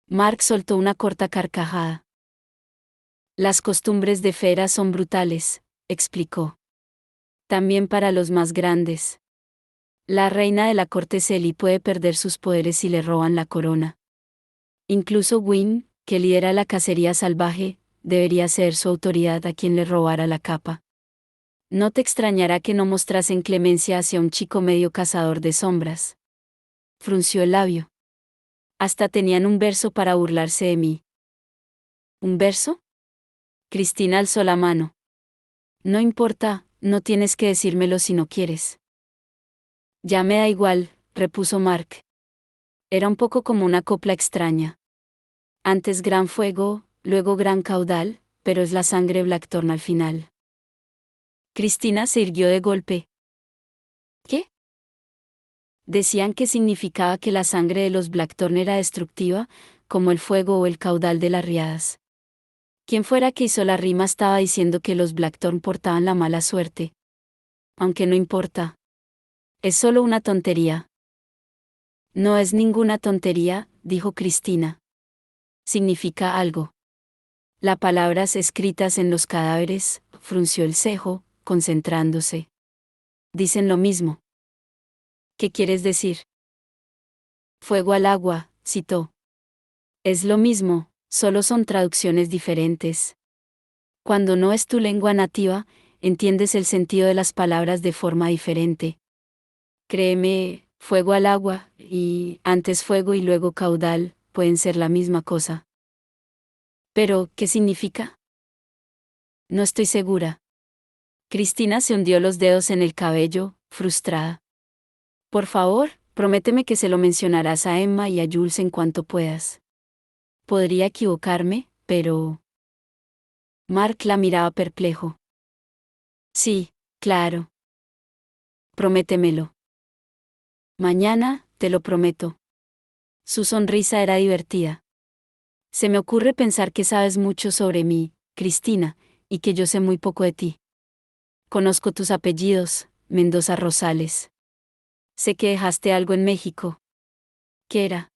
Mark soltó una corta carcajada. Las costumbres de Fera son brutales, explicó. También para los más grandes. La reina de la corte Celi puede perder sus poderes si le roban la corona. Incluso Gwyn, que lidera la cacería salvaje, debería ser su autoridad a quien le robara la capa. No te extrañará que no mostrasen clemencia hacia un chico medio cazador de sombras. Frunció el labio. Hasta tenían un verso para burlarse de mí. ¿Un verso? Cristina alzó la mano. No importa, no tienes que decírmelo si no quieres. Ya me da igual, repuso Mark. Era un poco como una copla extraña. Antes gran fuego, luego gran caudal, pero es la sangre Blackthorn al final. Cristina se irguió de golpe. ¿Qué? Decían que significaba que la sangre de los Blackthorn era destructiva, como el fuego o el caudal de las riadas. Quien fuera que hizo la rima estaba diciendo que los Blackthorn portaban la mala suerte. Aunque no importa. Es solo una tontería. No es ninguna tontería, dijo Cristina. Significa algo. Las palabras escritas en los cadáveres, frunció el cejo, concentrándose. Dicen lo mismo. ¿Qué quieres decir? Fuego al agua, citó. Es lo mismo, solo son traducciones diferentes. Cuando no es tu lengua nativa, entiendes el sentido de las palabras de forma diferente. Créeme, fuego al agua, y antes fuego y luego caudal, pueden ser la misma cosa. Pero, ¿qué significa? No estoy segura. Cristina se hundió los dedos en el cabello, frustrada. Por favor, prométeme que se lo mencionarás a Emma y a Jules en cuanto puedas. Podría equivocarme, pero... Mark la miraba perplejo. Sí, claro. Prométemelo. Mañana, te lo prometo. Su sonrisa era divertida. Se me ocurre pensar que sabes mucho sobre mí, Cristina, y que yo sé muy poco de ti. Conozco tus apellidos, Mendoza Rosales. Sé que dejaste algo en México. ¿Qué era?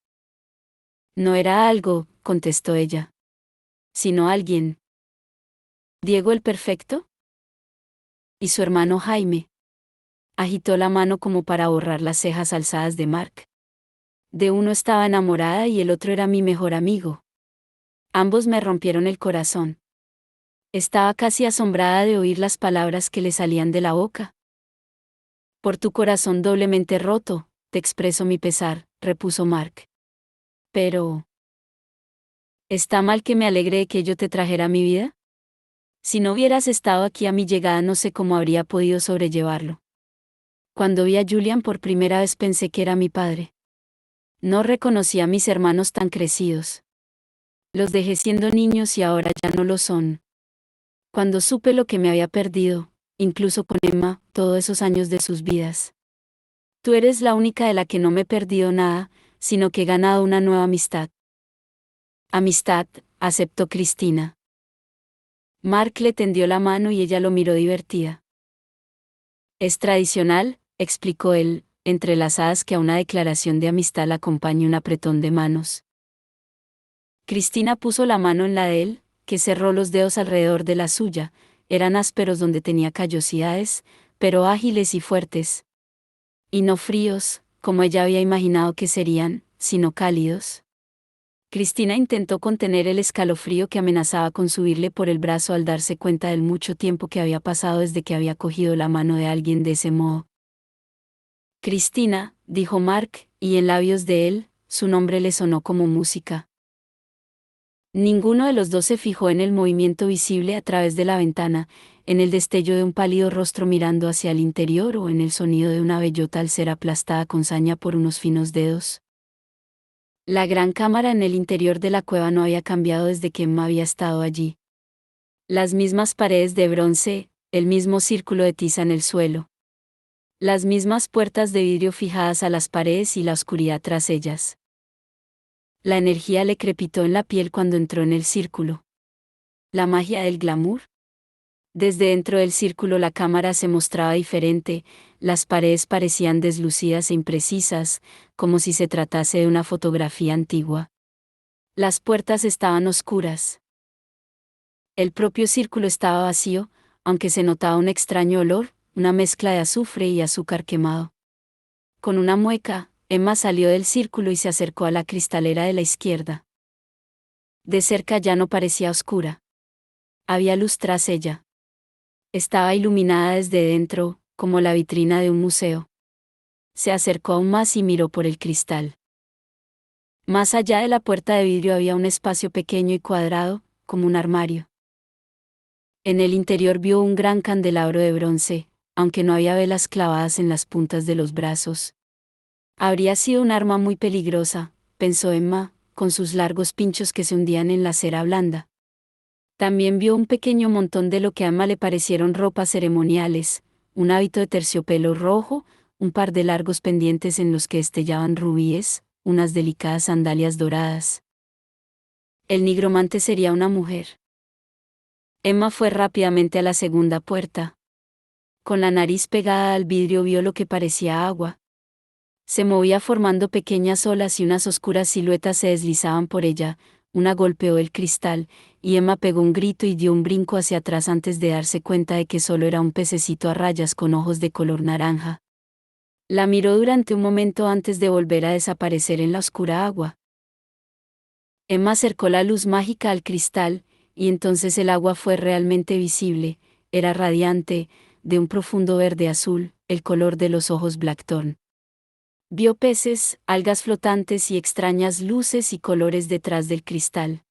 No era algo, contestó ella, sino alguien. ¿Diego el Perfecto? ¿Y su hermano Jaime? Agitó la mano como para borrar las cejas alzadas de Mark. De uno estaba enamorada y el otro era mi mejor amigo. Ambos me rompieron el corazón. Estaba casi asombrada de oír las palabras que le salían de la boca. Por tu corazón doblemente roto, te expreso mi pesar, repuso Mark. Pero... ¿está mal que me alegre de que yo te trajera a mi vida? Si no hubieras estado aquí a mi llegada no sé cómo habría podido sobrellevarlo. Cuando vi a Julian por primera vez pensé que era mi padre. No reconocí a mis hermanos tan crecidos. Los dejé siendo niños y ahora ya no lo son. Cuando supe lo que me había perdido, incluso con Emma, todos esos años de sus vidas. Tú eres la única de la que no me he perdido nada, sino que he ganado una nueva amistad. Amistad, aceptó Cristina. Mark le tendió la mano y ella lo miró divertida. Es tradicional, explicó él, entrelazadas que a una declaración de amistad la acompañe un apretón de manos. Cristina puso la mano en la de él, que cerró los dedos alrededor de la suya, eran ásperos donde tenía callosidades, pero ágiles y fuertes. Y no fríos, como ella había imaginado que serían, sino cálidos. Cristina intentó contener el escalofrío que amenazaba con subirle por el brazo al darse cuenta del mucho tiempo que había pasado desde que había cogido la mano de alguien de ese modo. Cristina, dijo Mark, y en labios de él, su nombre le sonó como música. Ninguno de los dos se fijó en el movimiento visible a través de la ventana, en el destello de un pálido rostro mirando hacia el interior o en el sonido de una bellota al ser aplastada con saña por unos finos dedos. La gran cámara en el interior de la cueva no había cambiado desde que Emma había estado allí. Las mismas paredes de bronce, el mismo círculo de tiza en el suelo. Las mismas puertas de vidrio fijadas a las paredes y la oscuridad tras ellas. La energía le crepitó en la piel cuando entró en el círculo. La magia del glamour. Desde dentro del círculo la cámara se mostraba diferente, las paredes parecían deslucidas e imprecisas, como si se tratase de una fotografía antigua. Las puertas estaban oscuras. El propio círculo estaba vacío, aunque se notaba un extraño olor, una mezcla de azufre y azúcar quemado. Con una mueca, Emma salió del círculo y se acercó a la cristalera de la izquierda. De cerca ya no parecía oscura. Había luz tras ella. Estaba iluminada desde dentro, como la vitrina de un museo. Se acercó aún más y miró por el cristal. Más allá de la puerta de vidrio había un espacio pequeño y cuadrado, como un armario. En el interior vio un gran candelabro de bronce, aunque no había velas clavadas en las puntas de los brazos. Habría sido un arma muy peligrosa, pensó Emma, con sus largos pinchos que se hundían en la cera blanda. También vio un pequeño montón de lo que a Emma le parecieron ropas ceremoniales, un hábito de terciopelo rojo, un par de largos pendientes en los que estellaban rubíes, unas delicadas sandalias doradas. El nigromante sería una mujer. Emma fue rápidamente a la segunda puerta. Con la nariz pegada al vidrio vio lo que parecía agua. Se movía formando pequeñas olas y unas oscuras siluetas se deslizaban por ella. Una golpeó el cristal, y Emma pegó un grito y dio un brinco hacia atrás antes de darse cuenta de que solo era un pececito a rayas con ojos de color naranja. La miró durante un momento antes de volver a desaparecer en la oscura agua. Emma acercó la luz mágica al cristal, y entonces el agua fue realmente visible, era radiante, de un profundo verde azul, el color de los ojos Blackthorn. Vio peces, algas flotantes y extrañas luces y colores detrás del cristal.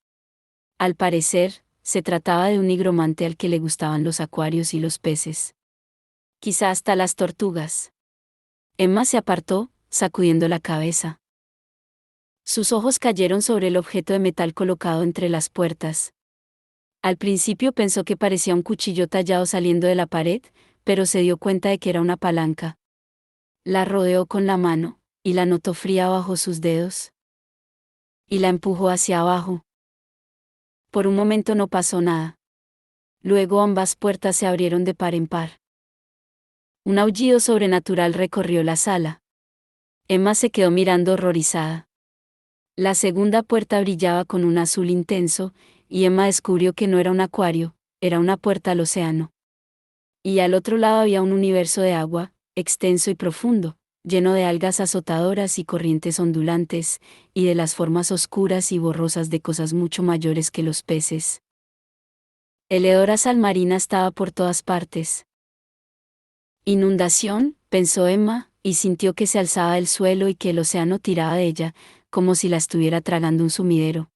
Al parecer, se trataba de un nigromante al que le gustaban los acuarios y los peces. Quizá hasta las tortugas. Emma se apartó, sacudiendo la cabeza. Sus ojos cayeron sobre el objeto de metal colocado entre las puertas. Al principio pensó que parecía un cuchillo tallado saliendo de la pared, pero se dio cuenta de que era una palanca. La rodeó con la mano, y la notó fría bajo sus dedos. y la empujó hacia abajo. Por un momento no pasó nada. Luego ambas puertas se abrieron de par en par. Un aullido sobrenatural recorrió la sala. Emma se quedó mirando horrorizada. La segunda puerta brillaba con un azul intenso, y Emma descubrió que no era un acuario, era una puerta al océano. Y al otro lado había un universo de agua, extenso y profundo, lleno de algas azotadoras y corrientes ondulantes, y de las formas oscuras y borrosas de cosas mucho mayores que los peces. El hedor a sal marina estaba por todas partes. Inundación, pensó Emma, y sintió que se alzaba del suelo y que el océano tiraba de ella, como si la estuviera tragando un sumidero.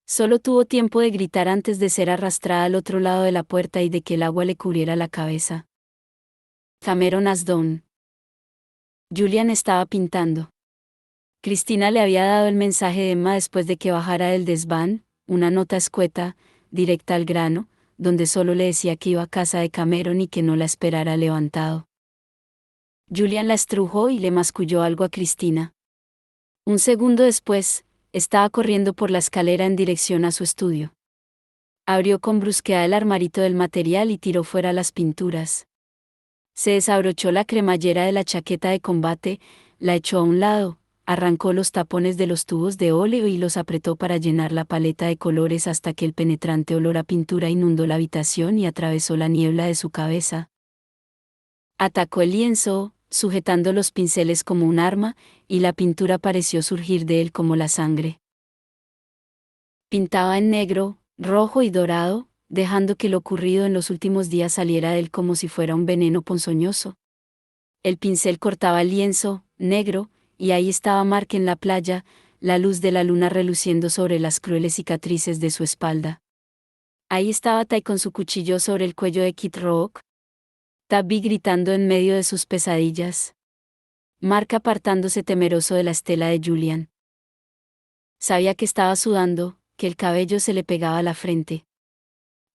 Solo tuvo tiempo de gritar antes de ser arrastrada al otro lado de la puerta y de que el agua le cubriera la cabeza. Cameron Asdon. Julian estaba pintando. Cristina le había dado el mensaje de Emma después de que bajara del desván, una nota escueta, directa al grano, donde solo le decía que iba a casa de Cameron y que no la esperara levantado. Julian la estrujó y le masculló algo a Cristina. Un segundo después, estaba corriendo por la escalera en dirección a su estudio. Abrió con brusquedad el armarito del material y tiró fuera las pinturas. Se desabrochó la cremallera de la chaqueta de combate, la echó a un lado, arrancó los tapones de los tubos de óleo y los apretó para llenar la paleta de colores hasta que el penetrante olor a pintura inundó la habitación y atravesó la niebla de su cabeza. Atacó el lienzo, sujetando los pinceles como un arma, y la pintura pareció surgir de él como la sangre. Pintaba en negro, rojo y dorado, dejando que lo ocurrido en los últimos días saliera de él como si fuera un veneno ponzoñoso. El pincel cortaba el lienzo, negro, y ahí estaba Mark en la playa, la luz de la luna reluciendo sobre las crueles cicatrices de su espalda. Ahí estaba Tai con su cuchillo sobre el cuello de Kid Rock. Tabby gritando en medio de sus pesadillas. Mark apartándose temeroso de la estela de Julian. Sabía que estaba sudando, que el cabello se le pegaba a la frente.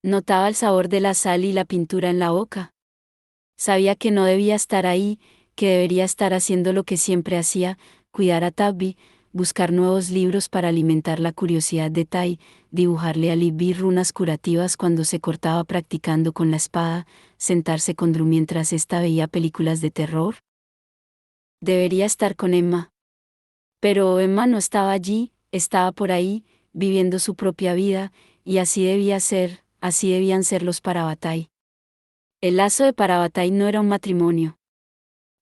Notaba el sabor de la sal y la pintura en la boca. Sabía que no debía estar ahí, que debería estar haciendo lo que siempre hacía, cuidar a Tabby, buscar nuevos libros para alimentar la curiosidad de Tai, dibujarle a Libby runas curativas cuando se cortaba practicando con la espada, sentarse con Drew mientras ésta veía películas de terror. Debería estar con Emma. Pero Emma no estaba allí, estaba por ahí, viviendo su propia vida, y así debía ser, así debían ser los Parabatai. El lazo de Parabatai no era un matrimonio.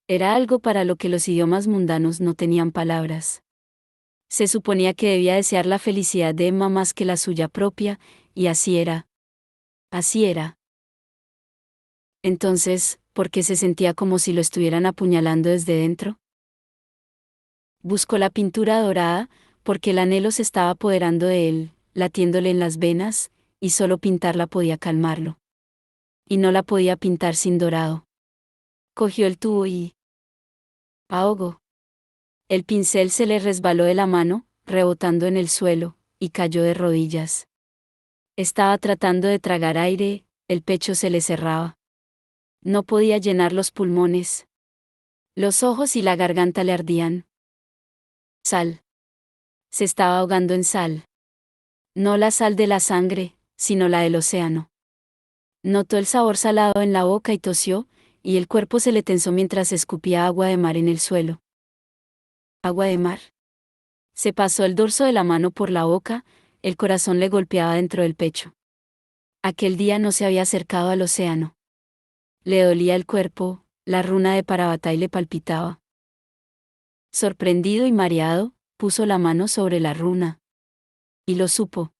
Era algo para lo que los idiomas mundanos no tenían palabras. Se suponía que debía desear la felicidad de Emma más que la suya propia, y así era. Así era. Entonces, ¿por qué se sentía como si lo estuvieran apuñalando desde dentro? Buscó la pintura dorada, porque el anhelo se estaba apoderando de él, latiéndole en las venas, y solo pintarla podía calmarlo. Y no la podía pintar sin dorado. Cogió el tubo y ahogó. El pincel se le resbaló de la mano, rebotando en el suelo, y cayó de rodillas. Estaba tratando de tragar aire, el pecho se le cerraba. No podía llenar los pulmones. Los ojos y la garganta le ardían. Sal. Se estaba ahogando en sal. No la sal de la sangre, sino la del océano. Notó el sabor salado en la boca y tosió, y el cuerpo se le tensó mientras escupía agua de mar en el suelo. ¿Agua de mar? Se pasó el dorso de la mano por la boca, el corazón le golpeaba dentro del pecho. Aquel día no se había acercado al océano. Le dolía el cuerpo, la runa de Parabatai le palpitaba. Sorprendido y mareado, puso la mano sobre la runa. Y lo supo.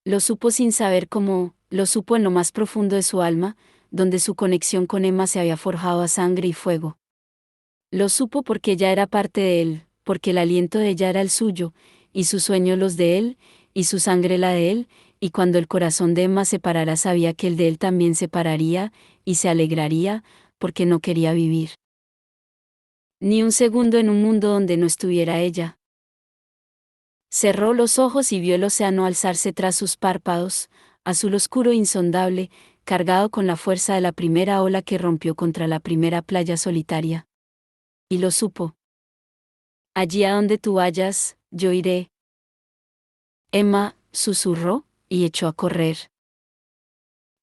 Lo supo sin saber cómo, lo supo en lo más profundo de su alma, donde su conexión con Emma se había forjado a sangre y fuego. Lo supo porque ella era parte de él, porque el aliento de ella era el suyo, y sus sueños los de él, y su sangre la de él, y cuando el corazón de Emma se parara sabía que el de él también se pararía, y se alegraría, porque no quería vivir ni un segundo en un mundo donde no estuviera ella. Cerró los ojos y vio el océano alzarse tras sus párpados, azul oscuro e insondable, cargado con la fuerza de la primera ola que rompió contra la primera playa solitaria. Y lo supo. Allí a donde tú vayas, yo iré. Emma, susurró, y echó a correr.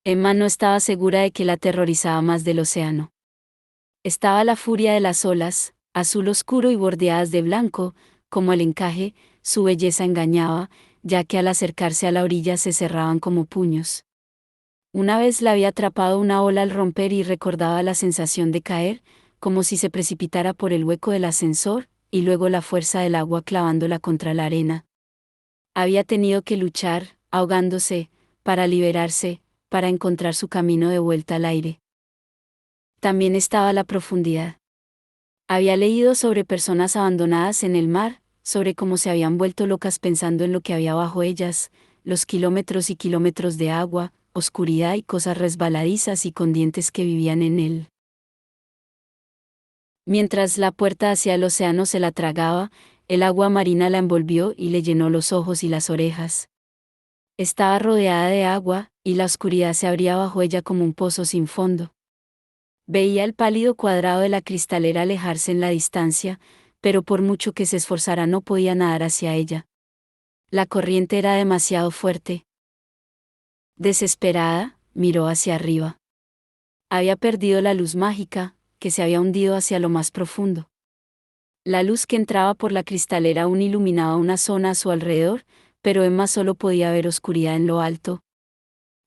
Emma no estaba segura de que la aterrorizaba más del océano. Estaba la furia de las olas, azul oscuro y bordeadas de blanco, como el encaje, su belleza engañaba, ya que al acercarse a la orilla se cerraban como puños. Una vez la había atrapado una ola al romper y recordaba la sensación de caer, como si se precipitara por el hueco del ascensor, y luego la fuerza del agua clavándola contra la arena. Había tenido que luchar, ahogándose, para liberarse, para encontrar su camino de vuelta al aire. También estaba la profundidad. Había leído sobre personas abandonadas en el mar, sobre cómo se habían vuelto locas pensando en lo que había bajo ellas, los kilómetros y kilómetros de agua, oscuridad y cosas resbaladizas y con dientes que vivían en él. Mientras la puerta hacia el océano se la tragaba, el agua marina la envolvió y le llenó los ojos y las orejas. Estaba rodeada de agua, y la oscuridad se abría bajo ella como un pozo sin fondo. Veía el pálido cuadrado de la cristalera alejarse en la distancia, pero por mucho que se esforzara no podía nadar hacia ella. La corriente era demasiado fuerte. Desesperada, miró hacia arriba. Había perdido la luz mágica, que se había hundido hacia lo más profundo. La luz que entraba por la cristalera aún iluminaba una zona a su alrededor, pero Emma solo podía ver oscuridad en lo alto.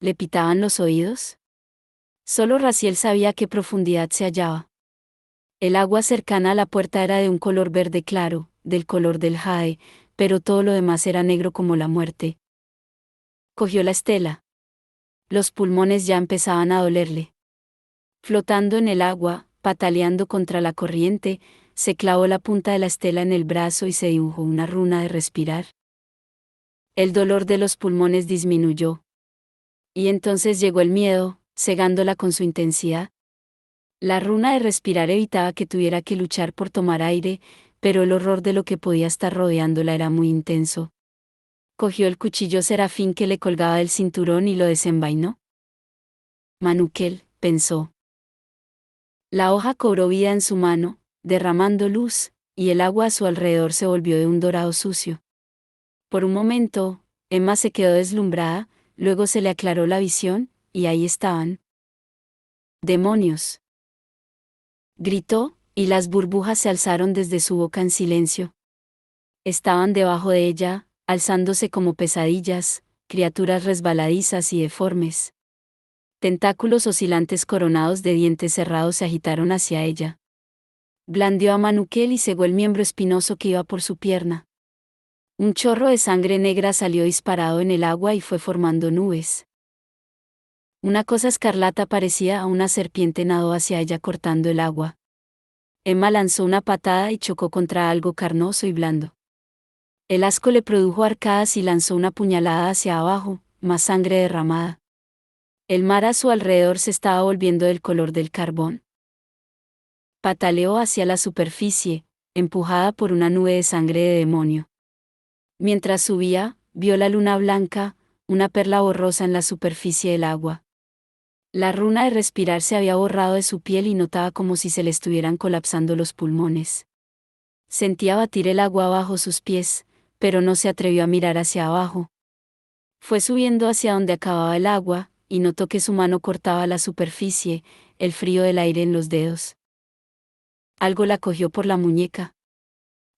¿Le pitaban los oídos? Solo Raziel sabía qué profundidad se hallaba. El agua cercana a la puerta era de un color verde claro, del color del jade, pero todo lo demás era negro como la muerte. Cogió la estela. Los pulmones ya empezaban a dolerle. Flotando en el agua, pataleando contra la corriente, se clavó la punta de la estela en el brazo y se dibujó una runa de respirar. El dolor de los pulmones disminuyó. Y entonces llegó el miedo, cegándola con su intensidad. La runa de respirar evitaba que tuviera que luchar por tomar aire, pero el horror de lo que podía estar rodeándola era muy intenso. Cogió el cuchillo serafín que le colgaba del cinturón y lo desenvainó. Manukel, pensó. La hoja cobró vida en su mano, derramando luz, y el agua a su alrededor se volvió de un dorado sucio. Por un momento, Emma se quedó deslumbrada, luego se le aclaró la visión, y ahí estaban. ¡Demonios! Gritó, y las burbujas se alzaron desde su boca en silencio. Estaban debajo de ella, alzándose como pesadillas, criaturas resbaladizas y deformes. Tentáculos oscilantes coronados de dientes cerrados se agitaron hacia ella. Blandió a Manukel y cegó el miembro espinoso que iba por su pierna. Un chorro de sangre negra salió disparado en el agua y fue formando nubes. Una cosa escarlata parecida a una serpiente nadó hacia ella cortando el agua. Emma lanzó una patada y chocó contra algo carnoso y blando. El asco le produjo arcadas y lanzó una puñalada hacia abajo, más sangre derramada. El mar a su alrededor se estaba volviendo del color del carbón. Pataleó hacia la superficie, empujada por una nube de sangre de demonio. Mientras subía, vio la luna blanca, una perla borrosa en la superficie del agua. La runa de respirar se había borrado de su piel y notaba como si se le estuvieran colapsando los pulmones. Sentía batir el agua bajo sus pies, pero no se atrevió a mirar hacia abajo. Fue subiendo hacia donde acababa el agua, y notó que su mano cortaba la superficie, el frío del aire en los dedos. Algo la cogió por la muñeca.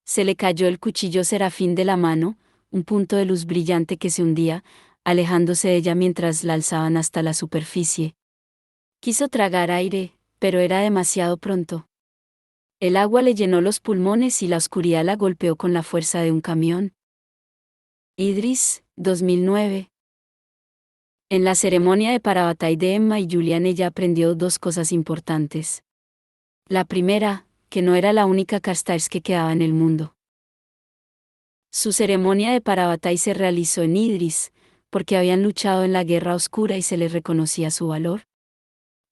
Se le cayó el cuchillo serafín de la mano, un punto de luz brillante que se hundía, alejándose de ella mientras la alzaban hasta la superficie. Quiso tragar aire, pero era demasiado pronto. El agua le llenó los pulmones y la oscuridad la golpeó con la fuerza de un camión. Idris, 2009. En la ceremonia de Parabatay de Emma y Julian ella aprendió dos cosas importantes. La primera, que no era la única Carstairs que quedaba en el mundo. Su ceremonia de Parabatay se realizó en Idris, porque habían luchado en la guerra oscura y se les reconocía su valor.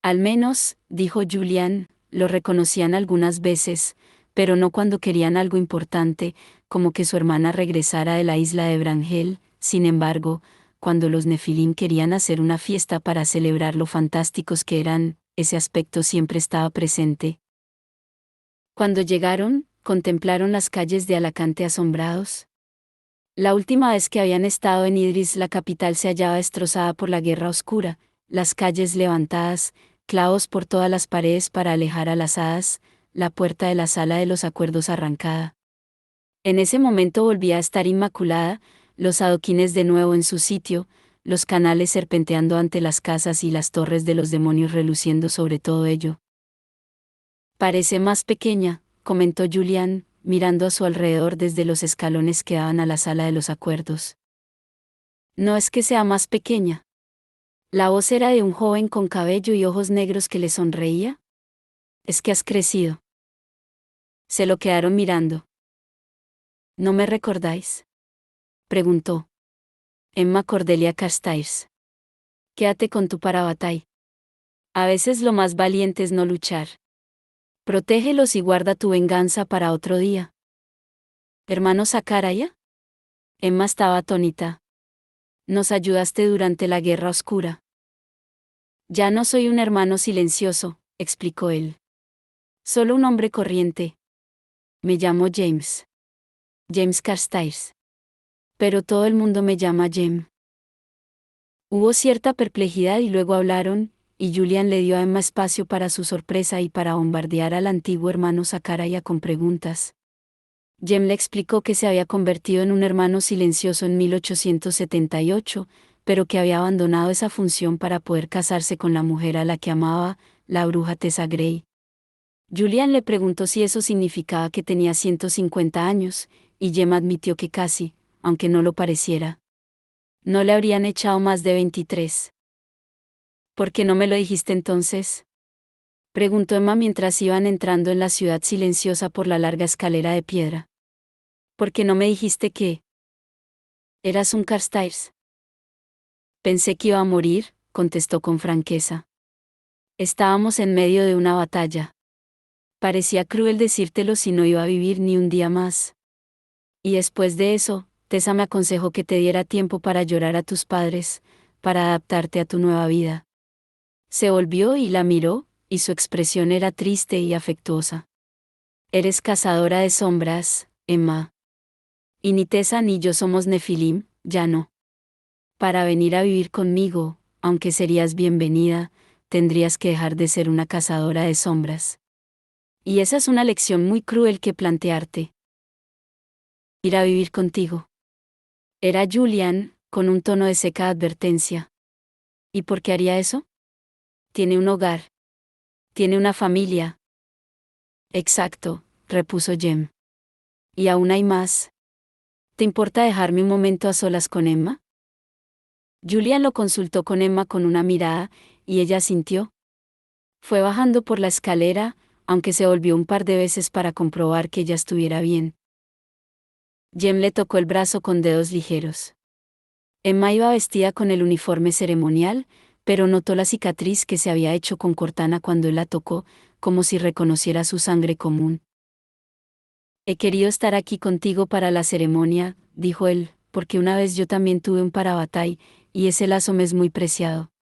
Al menos, dijo Julian, lo reconocían algunas veces, pero no cuando querían algo importante, como que su hermana regresara de la isla de Brangel. Sin embargo, cuando los Nefilim querían hacer una fiesta para celebrar lo fantásticos que eran, ese aspecto siempre estaba presente. Cuando llegaron, contemplaron las calles de Alacante asombrados. La última vez que habían estado en Idris, la capital se hallaba destrozada por la guerra oscura, las calles levantadas, clavos por todas las paredes para alejar a las hadas, la puerta de la sala de los acuerdos arrancada. En ese momento volvía a estar inmaculada, los adoquines de nuevo en su sitio, los canales serpenteando ante las casas y las torres de los demonios reluciendo sobre todo ello. Parece más pequeña, comentó Julián, mirando a su alrededor desde los escalones que daban a la sala de los acuerdos. No es que sea más pequeña. La voz era de un joven con cabello y ojos negros que le sonreía. Es que has crecido. Se lo quedaron mirando. ¿No me recordáis?, preguntó. Emma Cordelia Carstairs. Quédate con tu Parabatay. A veces lo más valiente es no luchar. Protégelos y guarda tu venganza para otro día. ¿Hermano Sakaraya? Emma estaba atónita. Nos ayudaste durante la guerra oscura. Ya no soy un hermano silencioso, explicó él. Solo un hombre corriente. Me llamo James. James Carstairs. Pero todo el mundo me llama Jem. Hubo cierta perplejidad y luego hablaron, y Julian le dio a Emma espacio para su sorpresa y para bombardear al antiguo hermano Sakaraya con preguntas. Jem le explicó que se había convertido en un hermano silencioso en 1878, pero que había abandonado esa función para poder casarse con la mujer a la que amaba, la bruja Tessa Gray. Julian le preguntó si eso significaba que tenía 150 años, y Jem admitió que casi, aunque no lo pareciera. No le habrían echado más de 23. ¿Por qué no me lo dijiste entonces?, preguntó Emma mientras iban entrando en la ciudad silenciosa por la larga escalera de piedra. ¿Por qué no me dijiste que eras un Carstairs? Pensé que iba a morir, contestó con franqueza. Estábamos en medio de una batalla. Parecía cruel decírtelo si no iba a vivir ni un día más. Y después de eso, Tessa me aconsejó que te diera tiempo para llorar a tus padres, para adaptarte a tu nueva vida. Se volvió y la miró, y su expresión era triste y afectuosa. Eres cazadora de sombras, Emma. Y ni Tessa ni yo somos Nefilim, ya no. Para venir a vivir conmigo, aunque serías bienvenida, tendrías que dejar de ser una cazadora de sombras. Y esa es una lección muy cruel que plantearte. Ir a vivir contigo. Era Julian, con un tono de seca advertencia. ¿Y por qué haría eso? Tiene un hogar. Tiene una familia. Exacto, repuso Jem. Y aún hay más. ¿Te importa dejarme un momento a solas con Emma? Julian lo consultó con Emma con una mirada, y ella asintió. Fue bajando por la escalera, aunque se volvió un par de veces para comprobar que ella estuviera bien. Jem le tocó el brazo con dedos ligeros. Emma iba vestida con el uniforme ceremonial, pero notó la cicatriz que se había hecho con Cortana cuando él la tocó, como si reconociera su sangre común. He querido estar aquí contigo para la ceremonia, dijo él, porque una vez yo también tuve un Parabatay, y ese lazo me es muy preciado.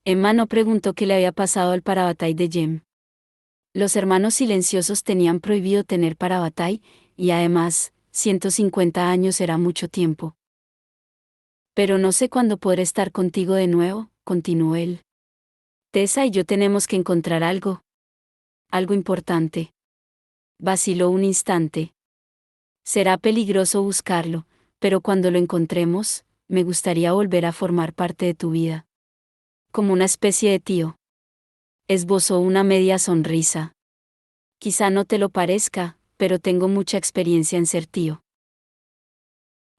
Emma no preguntó qué le había pasado al Parabatay de Jem. Los hermanos silenciosos tenían prohibido tener Parabatay, y además, 150 años era mucho tiempo. Pero no sé cuándo podré estar contigo de nuevo, continuó él. Tessa y yo tenemos que encontrar algo. Algo importante. Vaciló un instante. Será peligroso buscarlo, pero cuando lo encontremos, me gustaría volver a formar parte de tu vida. Como una especie de tío. Esbozó una media sonrisa. Quizá no te lo parezca, pero tengo mucha experiencia en ser tío.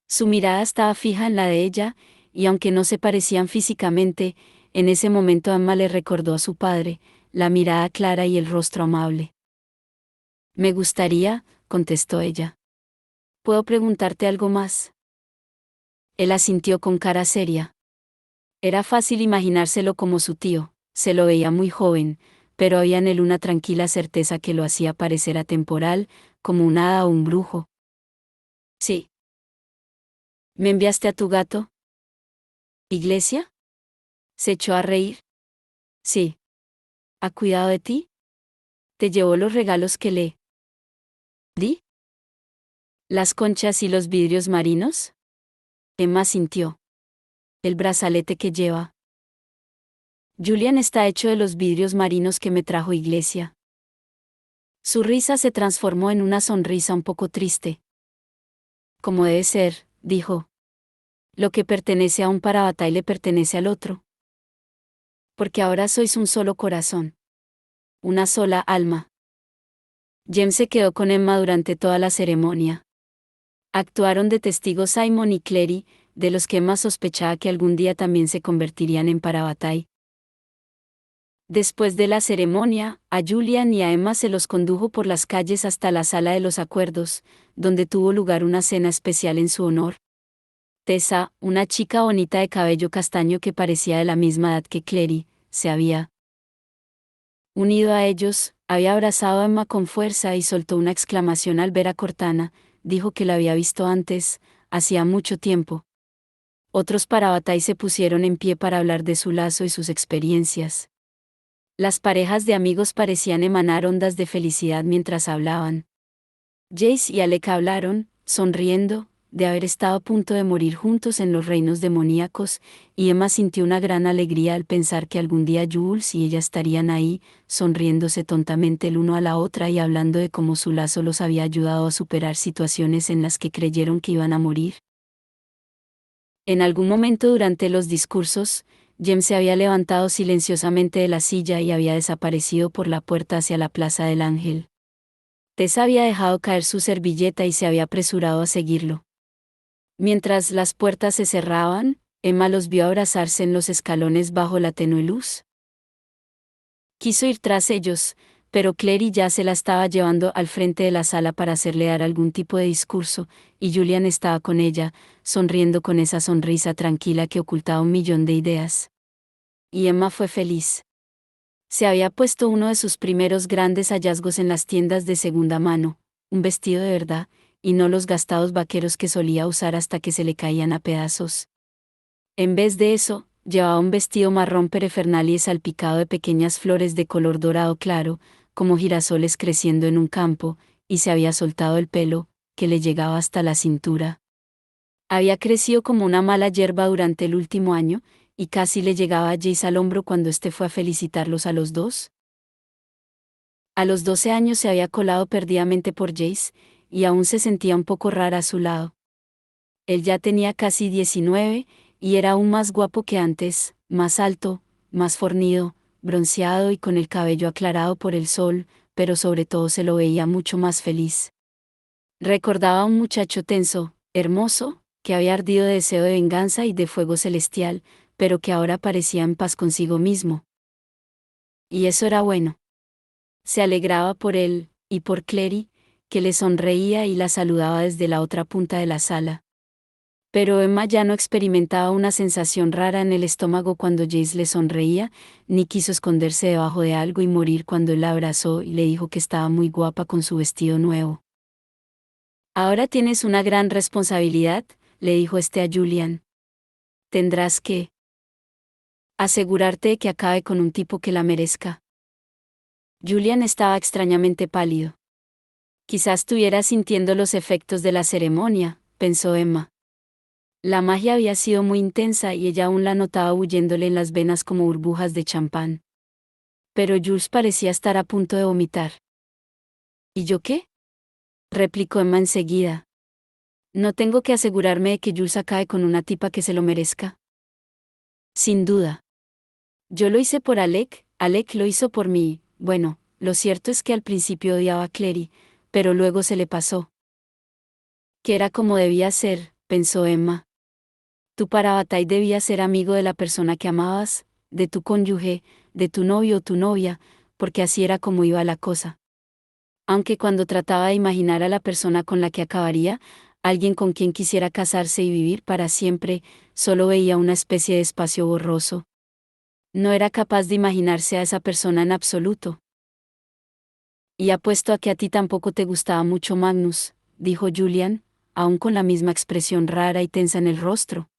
Su mirada estaba fija en la de ella, y aunque no se parecían físicamente, en ese momento Emma le recordó a su padre, la mirada clara y el rostro amable. Me gustaría, contestó ella. ¿Puedo preguntarte algo más? Él asintió con cara seria. Era fácil imaginárselo como su tío, se lo veía muy joven, pero había en él una tranquila certeza que lo hacía parecer atemporal, como un hada o un brujo. Sí. ¿Me enviaste a tu gato? ¿Iglesia? Se echó a reír. Sí. ¿Ha cuidado de ti? ¿Te llevó los regalos que le di? ¿Las conchas y los vidrios marinos? Emma sintió. El brazalete que lleva. Julian está hecho de los vidrios marinos que me trajo Iglesia. Su risa se transformó en una sonrisa un poco triste. Como debe ser, dijo. Lo que pertenece a un Parabatai le pertenece al otro. Porque ahora sois un solo corazón. Una sola alma. James se quedó con Emma durante toda la ceremonia. Actuaron de testigos Simon y Clary, de los que Emma sospechaba que algún día también se convertirían en Parabatai. Después de la ceremonia, a Julian y a Emma se los condujo por las calles hasta la sala de los acuerdos, donde tuvo lugar una cena especial en su honor. Tessa, una chica bonita de cabello castaño que parecía de la misma edad que Clary, se había unido a ellos, había abrazado a Emma con fuerza y soltó una exclamación al ver a Cortana. Dijo que la había visto antes, hacía mucho tiempo. Otros Parabatai se pusieron en pie para hablar de su lazo y sus experiencias. Las parejas de amigos parecían emanar ondas de felicidad mientras hablaban. Jace y Alec hablaron, sonriendo, de haber estado a punto de morir juntos en los reinos demoníacos, y Emma sintió una gran alegría al pensar que algún día Jules y ella estarían ahí, sonriéndose tontamente el uno a la otra y hablando de cómo su lazo los había ayudado a superar situaciones en las que creyeron que iban a morir. En algún momento durante los discursos, James se había levantado silenciosamente de la silla y había desaparecido por la puerta hacia la Plaza del Ángel. Tessa había dejado caer su servilleta y se había apresurado a seguirlo. Mientras las puertas se cerraban, Emma los vio abrazarse en los escalones bajo la tenue luz. Quiso ir tras ellos, pero Clary ya se la estaba llevando al frente de la sala para hacerle dar algún tipo de discurso, y Julian estaba con ella, sonriendo con esa sonrisa tranquila que ocultaba un millón de ideas. Y Emma fue feliz. Se había puesto uno de sus primeros grandes hallazgos en las tiendas de segunda mano, un vestido de verdad, y no los gastados vaqueros que solía usar hasta que se le caían a pedazos. En vez de eso, llevaba un vestido marrón perefernal y salpicado de pequeñas flores de color dorado claro, como girasoles creciendo en un campo, y se había soltado el pelo, que le llegaba hasta la cintura. Había crecido como una mala hierba durante el último año, y casi le llegaba a Jace al hombro cuando éste fue a felicitarlos a los dos. A los 12 años se había colado perdidamente por Jace, y aún se sentía un poco rara a su lado. Él ya tenía casi 19, y era aún más guapo que antes, más alto, más fornido, bronceado y con el cabello aclarado por el sol, pero sobre todo se lo veía mucho más feliz. Recordaba a un muchacho tenso, hermoso, que había ardido de deseo de venganza y de fuego celestial, pero que ahora parecía en paz consigo mismo. Y eso era bueno. Se alegraba por él, y por Clary, que le sonreía y la saludaba desde la otra punta de la sala. Pero Emma ya no experimentaba una sensación rara en el estómago cuando Jace le sonreía, ni quiso esconderse debajo de algo y morir cuando él la abrazó y le dijo que estaba muy guapa con su vestido nuevo. Ahora tienes una gran responsabilidad, le dijo este a Julian. Tendrás que asegurarte de que acabe con un tipo que la merezca. Julian estaba extrañamente pálido. Quizás estuviera sintiendo los efectos de la ceremonia, pensó Emma. La magia había sido muy intensa y ella aún la notaba huyéndole en las venas como burbujas de champán. Pero Jules parecía estar a punto de vomitar. ¿Y yo qué? Replicó Emma enseguida. ¿No tengo que asegurarme de que Jules acabe con una tipa que se lo merezca? Sin duda. Yo lo hice por Alec, Alec lo hizo por mí. Bueno, lo cierto es que al principio odiaba a Clary, pero luego se le pasó. Que era como debía ser, pensó Emma. Tu Parabatai debía ser amigo de la persona que amabas, de tu cónyuge, de tu novio o tu novia, porque así era como iba la cosa. Aunque cuando trataba de imaginar a la persona con la que acabaría, alguien con quien quisiera casarse y vivir para siempre, solo veía una especie de espacio borroso. No era capaz de imaginarse a esa persona en absoluto. Y apuesto a que a ti tampoco te gustaba mucho Magnus, dijo Julian, aún con la misma expresión rara y tensa en el rostro.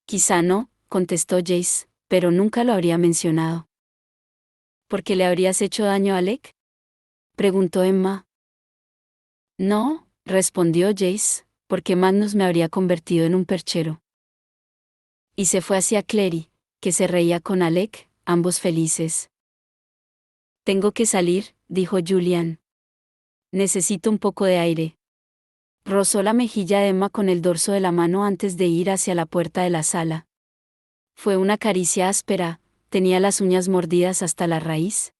Quizá no, contestó Jace, pero nunca lo habría mencionado. ¿Por qué le habrías hecho daño a Alec? Preguntó Emma. No, respondió Jace, porque Magnus me habría convertido en un perchero. Y se fue hacia Clary, que se reía con Alec, ambos felices. Tengo que salir, dijo Julian. Necesito un poco de aire. Rozó la mejilla de Emma con el dorso de la mano antes de ir hacia la puerta de la sala. Fue una caricia áspera, tenía las uñas mordidas hasta la raíz.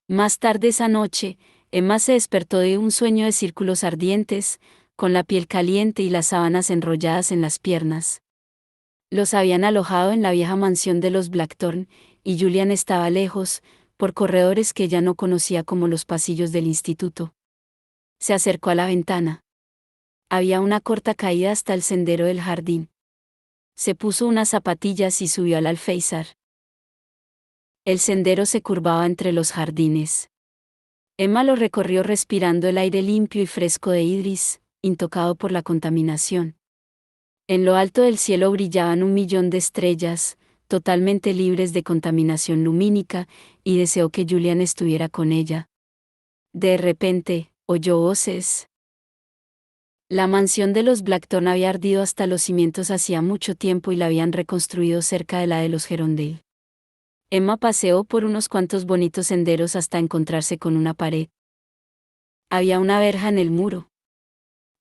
Más tarde esa noche, Emma se despertó de un sueño de círculos ardientes, con la piel caliente y las sábanas enrolladas en las piernas. Los habían alojado en la vieja mansión de los Blackthorn, y Julian estaba lejos, por corredores que ella no conocía como los pasillos del instituto. Se acercó a la ventana. Había una corta caída hasta el sendero del jardín. Se puso unas zapatillas y subió al alféizar. El sendero se curvaba entre los jardines. Emma lo recorrió respirando el aire limpio y fresco de Idris, intocado por la contaminación. En lo alto del cielo brillaban 1.000.000 de estrellas, totalmente libres de contaminación lumínica, y deseó que Julian estuviera con ella. De repente, oyó voces. La mansión de los Blackthorn había ardido hasta los cimientos hacía mucho tiempo y la habían reconstruido cerca de la de los Gerondale. Emma paseó por unos cuantos bonitos senderos hasta encontrarse con una pared. Había una verja en el muro.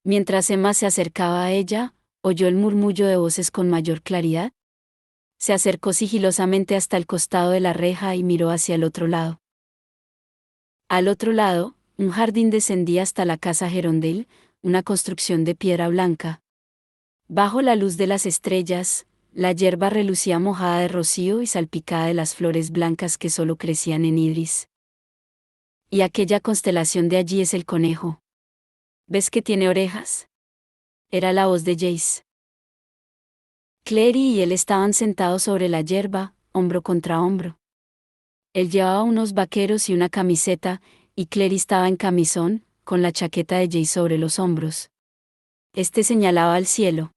Mientras Emma se acercaba a ella, oyó el murmullo de voces con mayor claridad. Se acercó sigilosamente hasta el costado de la reja y miró hacia el otro lado. Al otro lado, un jardín descendía hasta la casa Gerondale, una construcción de piedra blanca. Bajo la luz de las estrellas, la hierba relucía mojada de rocío y salpicada de las flores blancas que solo crecían en Idris. Y aquella constelación de allí es el conejo. ¿Ves que tiene orejas? Era la voz de Jace. Clary y él estaban sentados sobre la hierba, hombro contra hombro. Él llevaba unos vaqueros y una camiseta, y Clary estaba en camisón, con la chaqueta de Jace sobre los hombros. Este señalaba al cielo.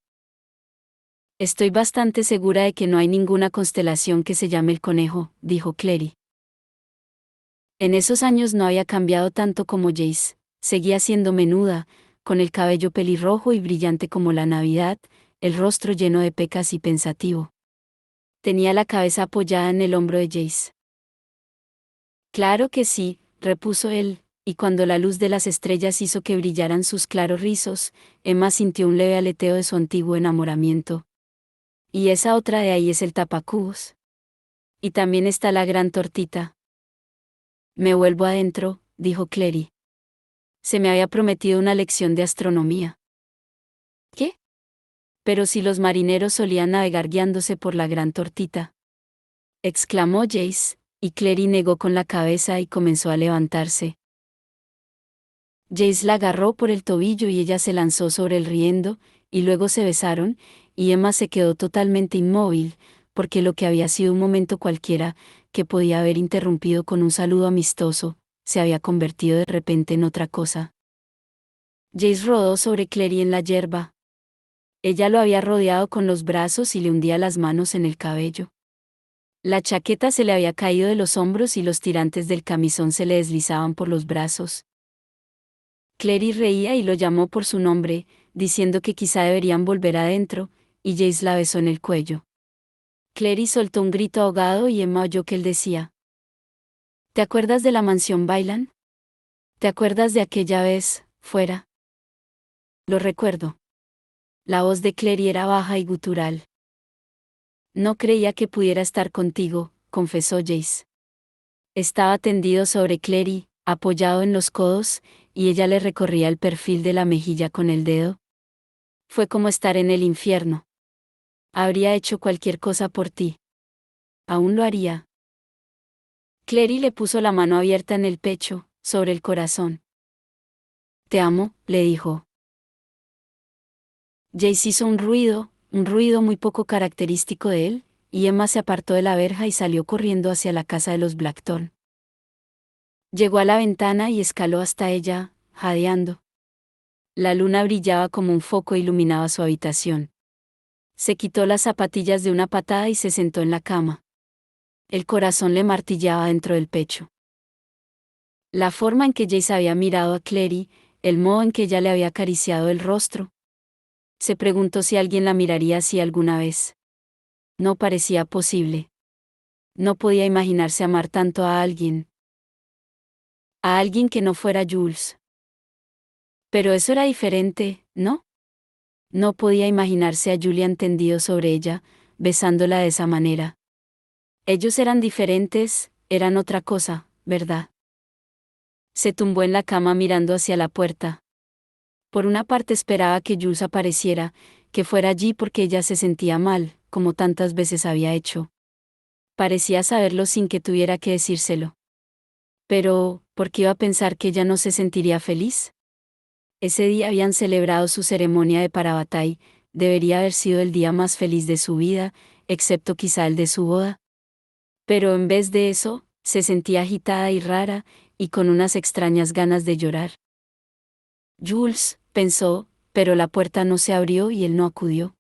Estoy bastante segura de que no hay ninguna constelación que se llame el conejo, dijo Clary. En esos años no había cambiado tanto como Jace, seguía siendo menuda, con el cabello pelirrojo y brillante como la Navidad, el rostro lleno de pecas y pensativo. Tenía la cabeza apoyada en el hombro de Jace. Claro que sí, repuso él, y cuando la luz de las estrellas hizo que brillaran sus claros rizos, Emma sintió un leve aleteo de su antiguo enamoramiento. Y esa otra de ahí es el tapacubos. Y también está la gran tortita. Me vuelvo adentro, dijo Clary. Se me había prometido una lección de astronomía. ¿Qué? Pero si los marineros solían navegar guiándose por la gran tortita. Exclamó Jace, y Clary negó con la cabeza y comenzó a levantarse. Jace la agarró por el tobillo y ella se lanzó sobre él riendo, y luego se besaron, y Emma se quedó totalmente inmóvil, porque lo que había sido un momento cualquiera, que podía haber interrumpido con un saludo amistoso, se había convertido de repente en otra cosa. Jace rodó sobre Clary en la hierba. Ella lo había rodeado con los brazos y le hundía las manos en el cabello. La chaqueta se le había caído de los hombros y los tirantes del camisón se le deslizaban por los brazos. Clary reía y lo llamó por su nombre, diciendo que quizá deberían volver adentro, y Jace la besó en el cuello. Clary soltó un grito ahogado y Emma oyó que él decía: ¿Te acuerdas de la mansión Bailan? ¿Te acuerdas de aquella vez, fuera? Lo recuerdo. La voz de Clary era baja y gutural. No creía que pudiera estar contigo, confesó Jace. Estaba tendido sobre Clary, apoyado en los codos, y ella le recorría el perfil de la mejilla con el dedo. Fue como estar en el infierno. Habría hecho cualquier cosa por ti. Aún lo haría. Clary le puso la mano abierta en el pecho, sobre el corazón. Te amo, le dijo. Jace hizo un ruido muy poco característico de él, y Emma se apartó de la verja y salió corriendo hacia la casa de los Blackthorn. Llegó a la ventana y escaló hasta ella, jadeando. La luna brillaba como un foco e iluminaba su habitación. Se quitó las zapatillas de una patada y se sentó en la cama. El corazón le martillaba dentro del pecho. La forma en que Jace había mirado a Clary, el modo en que ella le había acariciado el rostro. Se preguntó si alguien la miraría así alguna vez. No parecía posible. No podía imaginarse amar tanto a alguien. A alguien que no fuera Jules. Pero eso era diferente, ¿no? No podía imaginarse a Julian tendido sobre ella, besándola de esa manera. Ellos eran diferentes, eran otra cosa, ¿verdad? Se tumbó en la cama mirando hacia la puerta. Por una parte esperaba que Jules apareciera, que fuera allí porque ella se sentía mal, como tantas veces había hecho. Parecía saberlo sin que tuviera que decírselo. Pero, ¿por qué iba a pensar que ella no se sentiría feliz? Ese día habían celebrado su ceremonia de Parabatay, debería haber sido el día más feliz de su vida, excepto quizá el de su boda. Pero en vez de eso, se sentía agitada y rara, y con unas extrañas ganas de llorar. Jules, pensó, pero la puerta no se abrió y él no acudió.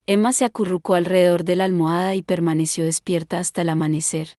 Emma se acurrucó alrededor de la almohada y permaneció despierta hasta el amanecer.